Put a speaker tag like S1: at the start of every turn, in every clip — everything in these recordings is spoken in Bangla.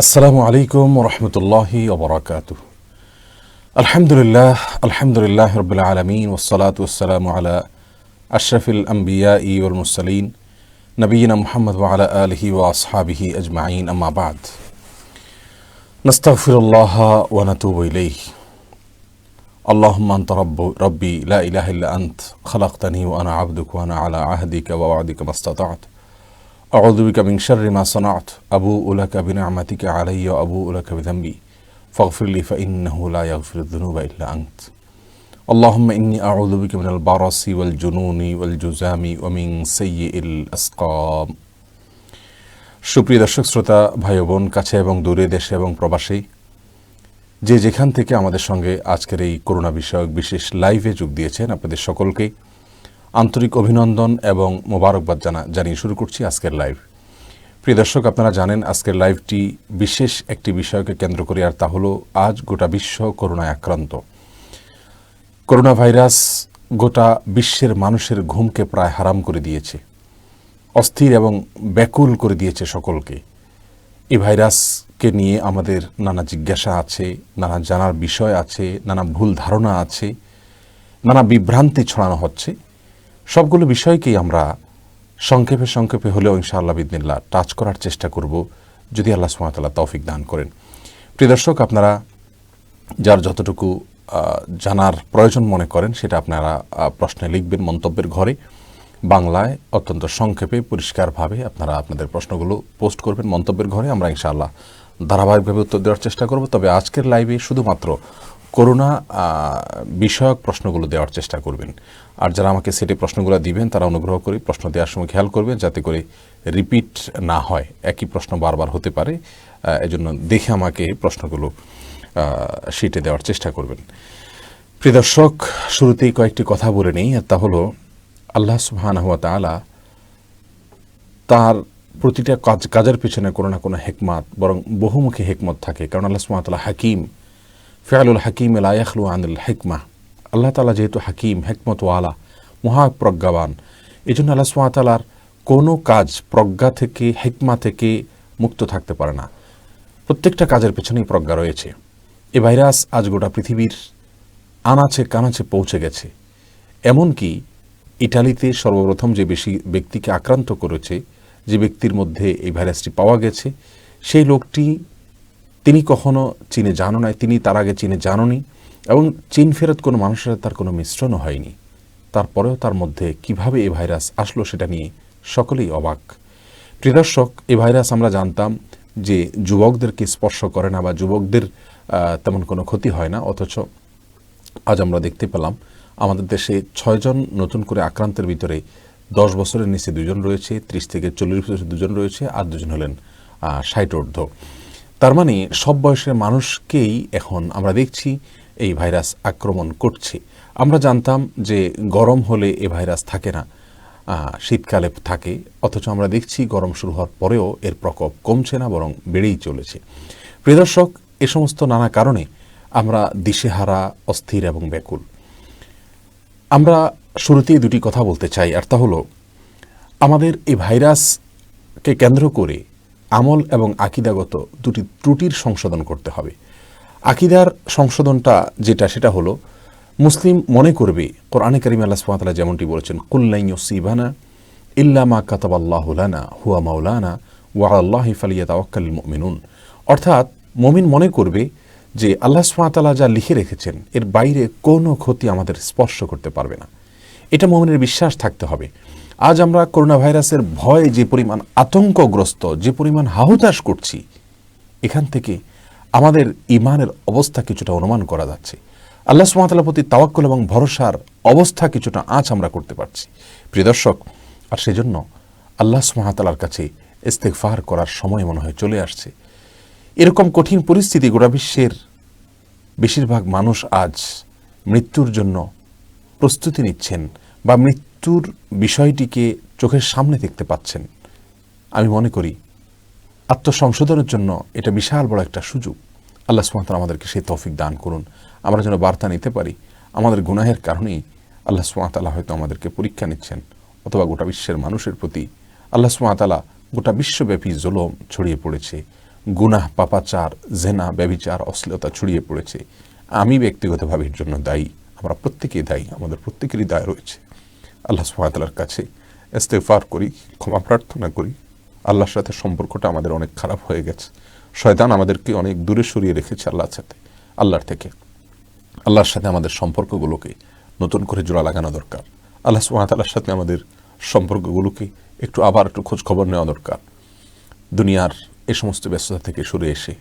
S1: আসসালামু আলাইকুম রহমতুল্লাহি ওবরাকাতুহ। আলহামদুলিল্লাহ রবিল আলমিন ওসলাত ওসালাম আলা আশরফিল আম্বিয়া ওয়াল মুরসালিন নবীনা মুহাম্মদ ওয়া আলা আলিহি ওয়া আসহাবিহি আজমাইন, আম্মা বাদ। নাস্তাগফিরুল্লাহ ওয়া নাতুবু ইলাইহি। আল্লাহুম্মা আনতা রব্বি লা ইলাহা ইল্লা আনত খালাকতানি ওয়া আনা আবদুকা ওয়া আনা আলা আহদিকা ওয়া ওয়াদিকা মাস্তাতা'তু আউযু বিকা মিন শাররি মা সানা'তু আবু'উ লাকা বিনি'মাতিকা আলাইয়া ওয়া আবু'উ লাকা বিযামবি ফাগফিরলি ফাইন্নাহু লা ইয়াগফিরুয যুনুবা ইল্লা আনত। আল্লাহুম্মা ইন্নী আউযু বিকা মিনাল বারাসি ওয়াল জুনুনি ওয়াল জুযামি ওয়া মিন সাইয়্যিল আসকাম। সুপ্রিয় দর্শক শ্রোতা, ভাই ও বোন, কাছে এবং দূরে, দেশে এবং প্রবাসী, যে যেখান থেকে আমাদের সঙ্গে আজকের এই করোনা বিষয়ক বিশেষ লাইভে যোগ দিয়েছেন, আপনাদের সকলকে আন্তরিক অভিনন্দন এবং মোবারকবাদ জানিয়ে শুরু করছি আজকের লাইভ। প্রিয় দর্শক, আপনারা জানেন আজকের লাইভটি বিশেষ একটি বিষয়কে কেন্দ্র করে, আর তা হলো আজ গোটা বিশ্ব করোনায় আক্রান্ত। করোনা ভাইরাস গোটা বিশ্বের মানুষের ঘুমকে প্রায় হারাম করে দিয়েছে, অস্থির এবং ব্যাকুল করে দিয়েছে সকলকে। এই ভাইরাসকে নিয়ে আমাদের নানা জিজ্ঞাসা আছে, নানা জানার বিষয় আছে, নানা ভুল ধারণা আছে, নানা বিভ্রান্তি ছড়ানো হচ্ছে। সবগুলো বিষয়কেই আমরা সংক্ষেপে হলেও ইনশাআল্লাহ বিদিনিল্লাহ টাচ করার চেষ্টা করব, যদি আল্লাহ সুবহানাহু ওয়া তাআলা তৌফিক দান করেন। প্রিয় দর্শক, আপনারা যার যতটুকু জানার প্রয়োজন মনে করেন সেটা আপনারা প্রশ্নে লিখবেন মন্তব্যের ঘরে। বাংলায় অত্যন্ত সংক্ষেপে পরিষ্কারভাবে আপনারা আপনাদের প্রশ্নগুলো পোস্ট করবেন মন্তব্যের ঘরে। আমরা ইনশাআল্লাহ ধারাবাহিকভাবে উত্তর দেওয়ার চেষ্টা করব। তবে আজকের লাইভে শুধুমাত্র করোনা বিষয়ক প্রশ্নগুলো দেওয়ার চেষ্টা করবেন। আর যারা আমাকে সেটে প্রশ্নগুলো দিবেন তারা অনুগ্রহ করে প্রশ্ন দেওয়ার সময় খেয়াল করবেন যাতে করে রিপিট না হয়, একই প্রশ্ন বারবার হতে পারে। এজন্য দেখে আমাকে প্রশ্নগুলো শিটে দেওয়ার চেষ্টা করবেন। প্রিয় দর্শক, শুরুতেই কয়েকটি কথা বলে নেই, আর তা হলো আল্লাহ সুবহানাহু ওয়া তাআলা তার প্রতিটা কাজের পিছনে কোনো না কোনো হিকমত, বরং বহুমুখী হিকমত থাকে। কারণ আল্লাহ সুবহানাহু ওয়া তাআলা হাকিম, ফিআলুল হাকিম লা ইয়াখলু আনিল হিকমাহ। আল্লাহ তাআলা যেহেতু হাকিম, হিকমতওয়ালা, মহাপ্রজ্ঞাবান, এই জন্য আল্লাহ সুবহানাহু ওয়া তাআলার কোনো কাজ প্রজ্ঞা থেকে, হিকমা থেকে মুক্ত থাকতে পারে না। প্রত্যেকটা কাজের পেছনেই প্রজ্ঞা রয়েছে। এই ভাইরাস আজ গোটা পৃথিবীর আনাচে কানাচে পৌঁছে গেছে। এমনকি ইটালিতে সর্বপ্রথম যে ব্যক্তিকে আক্রান্ত করেছে, যে ব্যক্তির মধ্যে এই ভাইরাসটি পাওয়া গেছে, সেই লোকটি তিনি কখনো চীনে যানও নাই, তিনি তার আগে চীনে যাননি, এবং চীন ফেরত কোনো মানুষের সাথে তার কোনো মিশ্রণও হয়নি। তারপরেও তার মধ্যে কিভাবে এই ভাইরাস আসলো সেটা নিয়ে সকলেই অবাক। প্রিয় দর্শক, এই ভাইরাস আমরা জানতাম যে যুবকদেরকে স্পর্শ করে না বা যুবকদের তেমন কোনো ক্ষতি হয় না, অথচ আজ আমরা দেখতে পেলাম আমাদের দেশে 6 জন নতুন করে আক্রান্তের ভিতরে 10 বছরের নিচে 2 জন রয়েছে, 30 থেকে 40 বছর 2 জন রয়েছে, আর 2 জন হলেন 60 ঊর্ধ্ব। তার মানে সব বয়সের মানুষকেই এখন আমরা দেখছি এই ভাইরাস আক্রমণ করছে। আমরা জানতাম যে গরম হলে এই ভাইরাস থাকে না, শীতকালে থাকে, অথচ আমরা দেখছি গরম শুরু হওয়ার পরেও এর প্রকোপ কমছে না, বরং বেড়েই চলেছে। প্রিয় দর্শক, এ সমস্ত নানা কারণে আমরা দিশেহারা, অস্থির এবং ব্যাকুল। আমরা শুরুতেই দুটি কথা বলতে চাই, আর তা হলো আমাদের এই ভাইরাসকে কেন্দ্র করে আমল এবং আকীদাগত দুটি ত্রুটির সংশোধন করতে হবে। আকীদার সংশোধনটা সেটা হলো, মুসলিম মনে করবে কোরআনে কারিমে আল্লাহ সুবহানাহু ওয়া তাআলা যেমনটি বলেছেন, কুল লা ইউসিবানা ইল্লা মা কাতাবাল্লাহু লানা হুয়া মাওলানা ওয়া আলাল্লাহি ফালিয়াতাওয়াক্কালিল মুমিনুন। অর্থাৎ মুমিন মনে করবে যে আল্লাহ সুবহানাহু ওয়া তাআলা যা লিখে রেখেছেন এর বাইরে কোনো ক্ষতি আমাদের স্পর্শ করতে পারবে না। এটা মুমিনের বিশ্বাস থাকতে হবে। আজ আমরা করোনা ভাইরাসের ভয়ে যে পরিমাণ আতঙ্কগ্রস্ত, যে পরিমাণ হাহুতাশ করছি, এখান থেকে আমাদের ঈমানের অবস্থা কিছুটা অনুমান করা যাচ্ছে। আল্লাহ সুবহানাহু ওয়া তাআলার প্রতি তাওয়াক্কুল এবং ভরসার অবস্থা কিছুটা আঁচ আমরা করতে পারছি। প্রিয় দর্শক, আর সেজন্য আল্লাহ সুবহানাহু ওয়া তাআলার কাছে ইস্তিগফার করার সময় মনে হয় চলে আসছে। এরকম কঠিন পরিস্থিতি গোটা বিশ্বের বেশিরভাগ মানুষ আজ মৃত্যুর জন্য প্রস্তুতি নিচ্ছেন বা মৃত্যুর বিষয়টিকে চোখের সামনে দেখতে পাচ্ছেন। আমি মনে করি আত্মসংশোধনের জন্য এটা বিশাল বড় একটা সুযোগ। আল্লাহ সুবহানাহু ওয়া তাআলা আমাদেরকে সেই তৌফিক দান করুন, আমরা যেন বার্তা নিতে পারি আমাদের গুনাহের কারণেই আল্লাহ সুবহানাহু ওয়া তাআলা হয়তো আমাদেরকে পরীক্ষা নিচ্ছেন, অথবা গোটা বিশ্বের মানুষের প্রতি আল্লাহ সুবহানাহু ওয়া তাআলা গোটা বিশ্বব্যাপী জুলুম ছড়িয়ে পড়েছে, গুনাহ, পাপাচার, জেনা, ব্যভিচার, অশ্লীলতা ছড়িয়ে পড়েছে। আমি ব্যক্তিগতভাবে এর জন্য দায়ী, আমরা প্রত্যেকেই দায়ী, আমাদের প্রত্যেকেরই দায় রয়েছে। আল্লাহ সুবহানাহু ওয়া তাআলার কাছে ইস্তেগফার করি, ক্ষমা প্রার্থনা করি। আল্লাহর সাথে সম্পর্কটা আমাদের অনেক খারাপ হয়ে গেছে। শয়তান আমাদেরকে অনেক দূরে সরিয়ে রেখেছে আল্লাহর থেকে। আল্লাহর সাথে আমাদের সম্পর্কগুলোকে নতুন করে জোড়া লাগানো দরকার। আল্লাহ সুবহানাহু ওয়া তাআলার সাথে আমাদের সম্পর্কগুলোকে আবার একটু খোঁজ খবর নেওয়া দরকার। দুনিয়ার এই সমস্ত ব্যস্ততা থেকে সরে এসে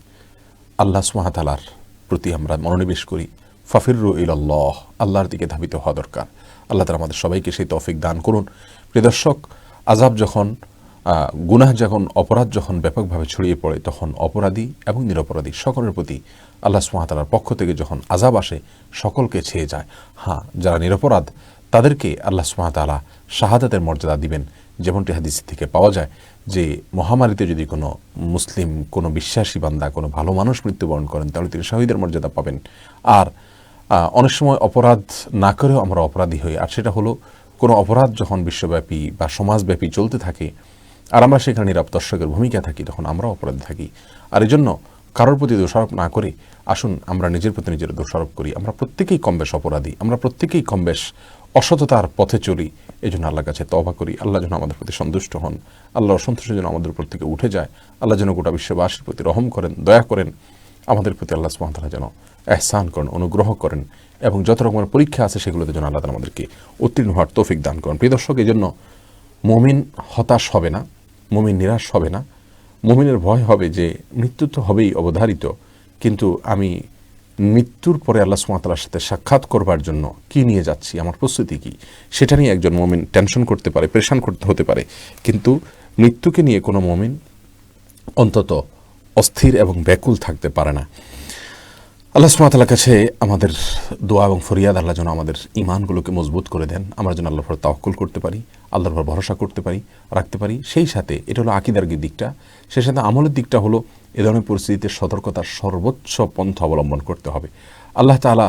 S1: আল্লাহ সুবহানাহু ওয়া তাআলার প্রতি আমরা মনোনিবেশ করি। ফাফিরু ইলাল্লাহ, আল্লাহর দিকে ধাবিত হওয়া দরকার। আল্লাহ তাআলা আমাদের সবাইকে সেই তৌফিক দান করুন। প্রিয় দর্শক, আযাব যখন, গুনাহ যখন, অপরাধ যখন ব্যাপকভাবে ছড়িয়ে পড়ে, তখন অপরাধী এবং নিরপরাধী সকলের প্রতি আল্লাহ সুবহানাহু ওয়া তাআলার পক্ষ থেকে যখন আযাব আসে, সকলকে ছেয়ে যায়। হ্যাঁ, যারা নিরপরাধ তাদেরকে আল্লাহ সুবহানাহু ওয়া তাআলা শাহাদাতের মর্যাদা দিবেন। যেমনটি হাদিস থেকে পাওয়া যায় যে মহামারীতে যদি কোনো মুসলিম, কোনো বিশ্বাসী বান্দা, কোনো ভালো মানুষ মৃত্যুবরণ করেন, তাহলে তিনি শহীদের মর্যাদা পাবেন। আর অনেক সময় অপরাধ না করেও আমরা অপরাধী হই, আর সেটা হলো কোনো অপরাধ যখন বিশ্বব্যাপী বা সমাজব্যাপী চলতে থাকে আর আমরা সেখানে নীরব দর্শকের ভূমিকা থাকি, তখন আমরা অপরাধী থাকি। আর এই জন্য কারোর প্রতি দোষারোপ না করে আসুন আমরা নিজের প্রতি নিজের দোষারোপ করি। আমরা প্রত্যেকেই কমবেশ অপরাধী, আমরা প্রত্যেকেই কমবেশ অসততার পথে চলি। এই জন্য আল্লাহর কাছে তওবা করি। আল্লাহ যেন আমাদের প্রতি সন্তুষ্ট হন, আল্লাহর সন্তুষ্ট যেন আমাদের উপর থেকে উঠে যায়। আল্লাহ যেন গোটা বিশ্ববাসীর প্রতি রহম করেন, দয়া করেন। আমাদের প্রতি আল্লাহ সুবহানাহু ওয়া তাআলা যেন ইহসান করেন, অনুগ্রহ করেন, এবং যত রকমের পরীক্ষা আছে সেগুলোতে যেন আল্লাহ তাআলা আমাদেরকে উত্তীর্ণ হওয়ার তৌফিক দান করেন। প্রিয় দর্শক, এই জন্য মুমিন হতাশ হবে না, মুমিন নিরাশ হবে না। মুমিনের ভয় হবে যে মৃত্যু তো হবেই অবধারিত, কিন্তু আমি মৃত্যুর পরে আল্লাহ সুবহানাহু ওয়া তাআলার সাথে সাক্ষাৎ করবার জন্য কি নিয়ে যাচ্ছি, আমার প্রস্তুতি কি, সেটা নিয়ে একজন মুমিন টেনশন করতে পারে, পেরেশান করতে হতে পারে। কিন্তু মৃত্যুকে নিয়ে কোনো মুমিন অন্তত অস্থির এবং ব্যাকুল থাকতে পারে না। আল্লাহ সুবহানাহু ওয়া তাআলার কাছে আমাদের দোয়া এবং ফরিয়াদ, আল্লাহ যেন আমাদের ঈমানগুলোকে মজবুত করে দেন, আমরা যেন আল্লাহর উপর তাওয়াক্কুল করতে পারি, আল্লাহর উপর ভরসা করতে পারি, রাখতে পারি। সেই সাথে এটা হলো আকীদার দিকটা, সেই সাথে আমলের দিকটা হলো এ ধরনের পরিস্থিতিতে সতর্কতার সর্বোচ্চ পন্থা অবলম্বন করতে হবে। আল্লাহ তাআলা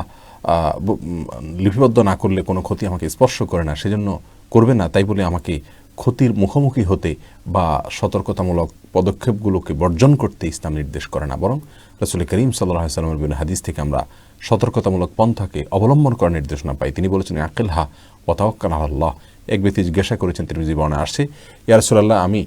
S1: লিপিবদ্ধ না করলে কোনো ক্ষতি আমাকে স্পর্শ করে না, সেজন্য করবে না তাই বলে আমাকে ক্ষতির মুখোমুখি হতে বা সতর্কতামূলক পদক্ষেপগুলোকে বর্জন করতে ইসলাম নির্দেশ করে না, বরং রাসূল করিম সাল্লাল্লাহু আলাইহি ওয়াসাল্লামের বিভিন্ন হাদিস থেকে আমরা সতর্কতামূলক পন্থাকে অবলম্বন করার নির্দেশনা পাই। তিনি বলেছেন, আকিলহা ওয়া তাওয়াক্কাল আলাল্লাহ। এক ব্যক্তি জিজ্ঞাসা করেছেন, তিরমিজি বর্ণনায় আসছে, ইয়া রাসূলুল্লাহ, আমি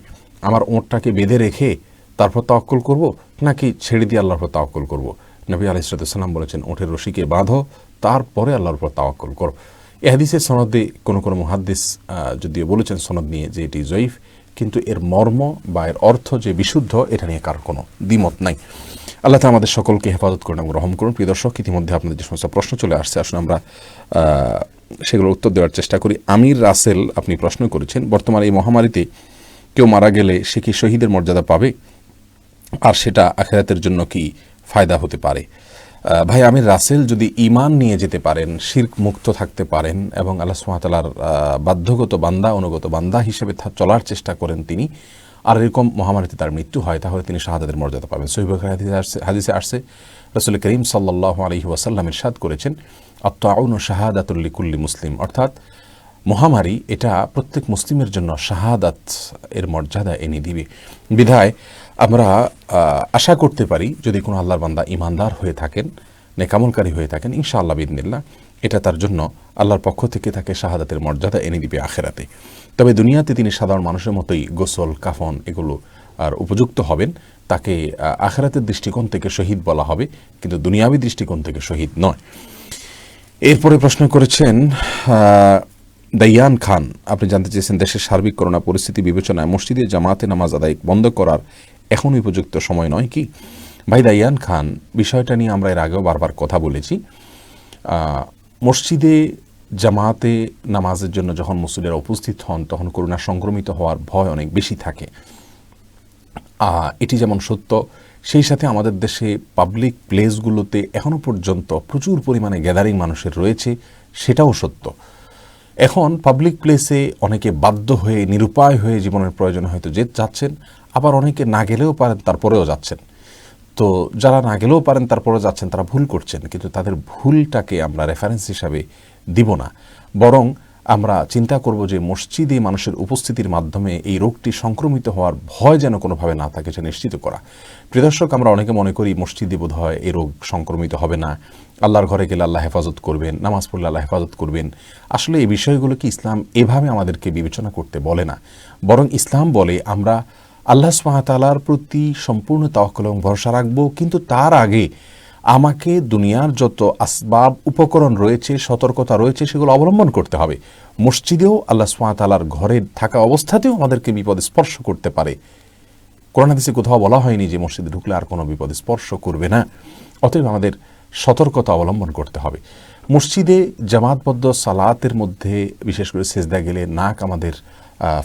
S1: আমার ওঁটটাকে বেঁধে রেখে তারপর তাওয়াক্কুল করব, নাকি ছেড়ে দিয়ে আল্লাহর উপর তাওয়াক্কুল করব? নবী আলাইহিস সালাম বলেছেন, ওঁটের রশিকে বাঁধো, তারপরে আল্লাহর উপর তাওয়াক্কুল করো। এই হাদিসের সনদে কোনো কোনো মুহাদ্দিস যদিও বলেছেন সনদ নিয়ে যে এটি জয়ীফ, কিন্তু এর মর্ম বা এর অর্থ যে বিশুদ্ধ, এটা নিয়ে কারোর কোনো দ্বিমত নাই। আল্লাহ তাআলা আমাদের সকলকে হেফাজত করুন এবং রহম করুন। প্রিয় দর্শক, ইতিমধ্যে আপনাদের যে সমস্ত প্রশ্ন চলে আসছে, আসুন আমরা সেগুলোর উত্তর দেওয়ার চেষ্টা করি। আমির রাসেল আপনি প্রশ্ন করেছেন, বর্তমানে এই মহামারীতে কেউ মারা গেলে সে কি শহীদের মর্যাদা পাবে, আর সেটা আখিরাতের জন্য কি ফায়দা হতে পারে? ভাই আমির রাসেল যদি ঈমান নিয়ে যেতে পারেন, শিরক মুক্ত থাকতে পারেন এবং আল্লাহ সুবহানাহু ওয়া তাআলার বাধ্যগত বান্দা, অনুগত বান্দা হিসেবে চলার চেষ্টা করেন তিনি, আর এরকম মহামারীতে তার মৃত্যু হয়, তাহলে তিনি শাহাদাতের মর্যাদা পাবেন। সহিহ বুখারী হাদিসে আসছে, রাসূল করিম সাল্লাল্লাহু আলাইহি ওয়াসাল্লাম ইরশাদ করেছেন, আত-তাউনু শাহাদাতুল লিকুল্লি মুসলিম, অর্থাৎ মহামারী এটা প্রত্যেক মুসলিমের জন্য শাহাদাত এর মর্যাদা এনে দিবে। বিধায় আমরা আশা করতে পারি, যদি কোনো আল্লাহর বান্দা ইমানদার হয়ে থাকেন, নেকামলকারী হয়ে থাকেন, ইনশাআল্লাহ বিইذনিল্লাহ এটা তার জন্য আল্লাহর পক্ষ থেকে তাকে শাহাদাতের মর্যাদা এনে দিবে আখিরাতে। তবে দুনিয়াতে তিনি সাধারণ মানুষের মতোই গোসল, কাফন এগুলো আর উপযুক্ত হবেন, তাকে আখিরাতের দৃষ্টিকোণ থেকে শহীদ বলা হবে, কিন্তু দুনিয়াবী দৃষ্টিকোণ থেকে শহীদ নয়। এরপরে প্রশ্ন করেছেন দাইয়ান খান, আপনি জানতে চেয়েছেন, দেশের সার্বিক করোনা পরিস্থিতি বিবেচনায় মসজিদে জামাতে নামাজ আদায় বন্ধ করার এখন উপযুক্ত সময় নয় কি? ভাই দাইয়ান খান, বিষয়টা নিয়ে আমরা এর আগেও বারবার কথা বলেছি। মসজিদে জামাতে নামাজের জন্য যখন মুসল্লিরা উপস্থিত হন, তখন করোনা সংক্রমিত হওয়ার ভয় অনেক বেশি থাকে। এটি যেমন সত্য, সেই সাথে আমাদের দেশে পাবলিক প্লেসগুলোতে এখনও পর্যন্ত প্রচুর পরিমাণে গ্যাদারিং মানুষের রয়েছে, সেটাও সত্য। এখন পাবলিক প্লেসে অনেকে বাধ্য হয়ে, নিরুপায় হয়ে জীবনের প্রয়োজনে হয়তো যাচ্ছেন, আবার অনেকে না গেলেও পারেন তারপরেও যাচ্ছেন। তো যারা না গেলেও পারেন তারপরেও যাচ্ছেন, তারা ভুল করছেন, কিন্তু তাদের ভুলটাকে আমরা রেফারেন্স হিসাবে দিব না, বরং আমরা চিন্তা করব যে মসজিদে মানুষের উপস্থিতির মাধ্যমে এই রোগটি সংক্রমিত হওয়ার ভয় যেন কোনোভাবে না থাকে সেটা নিশ্চিত করা। প্রিয় দর্শক, আমরা অনেকে মনে করি মসজিদে বোধ হয় এই রোগ সংক্রমিত হবে না, আল্লাহর ঘরে গেলে আল্লাহ হেফাজত করবেন, নামাজ পড়লে আল্লাহ হেফাজত করবেন। আসলে এই বিষয়গুলো কি ইসলাম এভাবে আমাদেরকে বিবেচনা করতে বলে না, বরং ইসলাম বলে আমরা আল্লাহ সুবহানাহু ওয়া তাআলার প্রতি সম্পূর্ণ তাওয়াক্কুল এবং ভরসা রাখবো, কিন্তু তার আগে আমাকে দুনিয়ার যত আসবাব উপকরণ রয়েছে, সতর্কতা রয়েছে, সেগুলো অবলম্বন করতে হবে। মসজিদেও আল্লাহ সুবহানাহু ওয়া তাআলার ঘরে থাকা অবস্থাতেও আমাদেরকে বিপদ স্পর্শ করতে পারে। কোরআন হাদিসে কোথাও বলা হয়নি যে মসজিদে ঢুকলে আর কোনো বিপদ স্পর্শ করবে না। অতএব আমাদের সতর্কতা অবলম্বন করতে হবে। মসজিদে জামাতবদ্ধ সালাতের মধ্যে বিশেষ করে সেজদা গেলে নাক আমাদের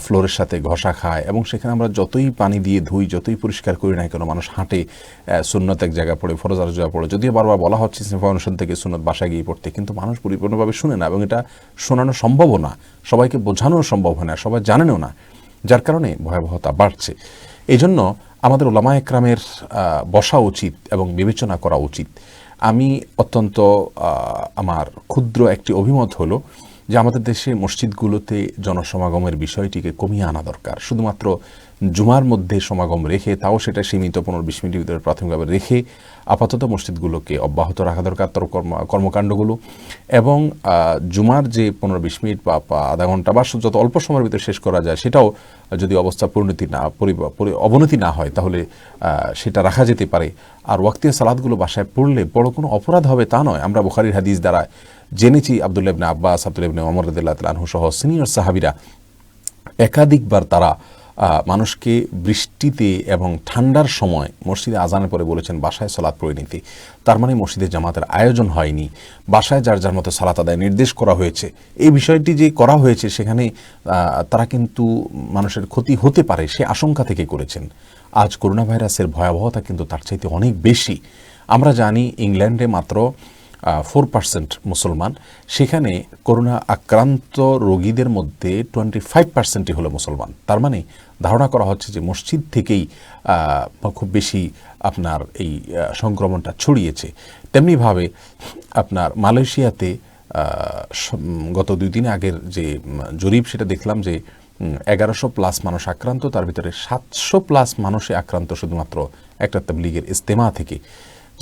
S1: ফ্লোরের সাথে ঘষা খায়, এবং সেখানে আমরা যতই পানি দিয়ে ধুই, যতই পরিষ্কার করি না কেন, মানুষ হাঁটে, সুন্নত এক জায়গা পড়ে, ফরজ আর জায়গা পড়ে। যদিও বারবার বলা হচ্ছে ফাউন্ডেশন থেকে সুন্নত বাসায় গিয়ে পড়তে, কিন্তু মানুষ পরিপূর্ণভাবে শুনে না, এবং এটা শোনানো সম্ভবও না, সবাইকে বোঝানো সম্ভব হয় না, সবাই জানেনও না, যার কারণে ভয়াবহতা বাড়ছে। এই জন্য আমাদের উলামা একরামের বসা উচিত এবং বিবেচনা করা উচিত। আমি অত্যন্ত আমার ক্ষুদ্র একটি অভিমত হলো যে আমাদের দেশে মসজিদগুলোতে জনসমাগমের বিষয়টিকে কমিয়ে আনা দরকার। শুধুমাত্র জুমার মধ্যে সমাগম রেখে, তাও সেটা সীমিত 15-20 মিনিটের ভিতরে প্রাথমিকভাবে রেখে আপাতত মসজিদগুলোকে অব্যাহত রাখা দরকার তার কর্মকাণ্ডগুলো, এবং জুমার যে 15-20 মিনিট বা আধা ঘন্টা বা যত অল্প সময়ের ভিতরে শেষ করা যায়, সেটাও যদি অবস্থা অবনতি না হয় তাহলে সেটা রাখা যেতে পারে। আর ওয়াক্তিয়া সালাতগুলো বাসায় পড়লে বড় কোনো অপরাধ হবে তা নয়। আমরা বুখারীর হাদিস দ্বারা জেনেছি আব্দুল্লাহ ইবনে আব্বাস, আব্দুল্লাহ ইবনে ওমর রাদিয়াল্লাহু তাআলা আনহু সহ সিনিয়র সাহাবীরা একাধিকবার তারা মানুষকে বৃষ্টিতে এবং ঠান্ডার সময় মসজিদে আজানের পরে বলেছেন বাসায় সালাত পড়ে নিতে। তার মানে মসজিদে জামাতের আয়োজন হয়নি, বাসায় যার যার মতো সালাত আদায় নির্দেশ করা হয়েছে। এই বিষয়টি যে করা হয়েছে সেখানে তারা কিন্তু মানুষের ক্ষতি হতে পারে সে আশঙ্কা থেকে করেছেন। আজ করোনা ভাইরাসের ভয়াবহতা কিন্তু তার চাইতে অনেক বেশি। আমরা জানি ইংল্যান্ডে মাত্র 4% মুসলমান, সেখানে করোনা আক্রান্ত রোগীদের মধ্যে 25%ই হলো মুসলমান। তার মানে ধারণা করা হচ্ছে যে মসজিদ থেকেই খুব বেশি আপনার এই সংক্রমণটা ছড়িয়েছে। তেমনিভাবে আপনার মালয়েশিয়াতে গত 2 দিন আগের যে জরিপ সেটা দেখলাম যে 1100+ মানুষ আক্রান্ত, তার ভিতরে 700+ মানুষে আক্রান্ত শুধুমাত্র একটা তাবলীগের ইজতেমা থেকে।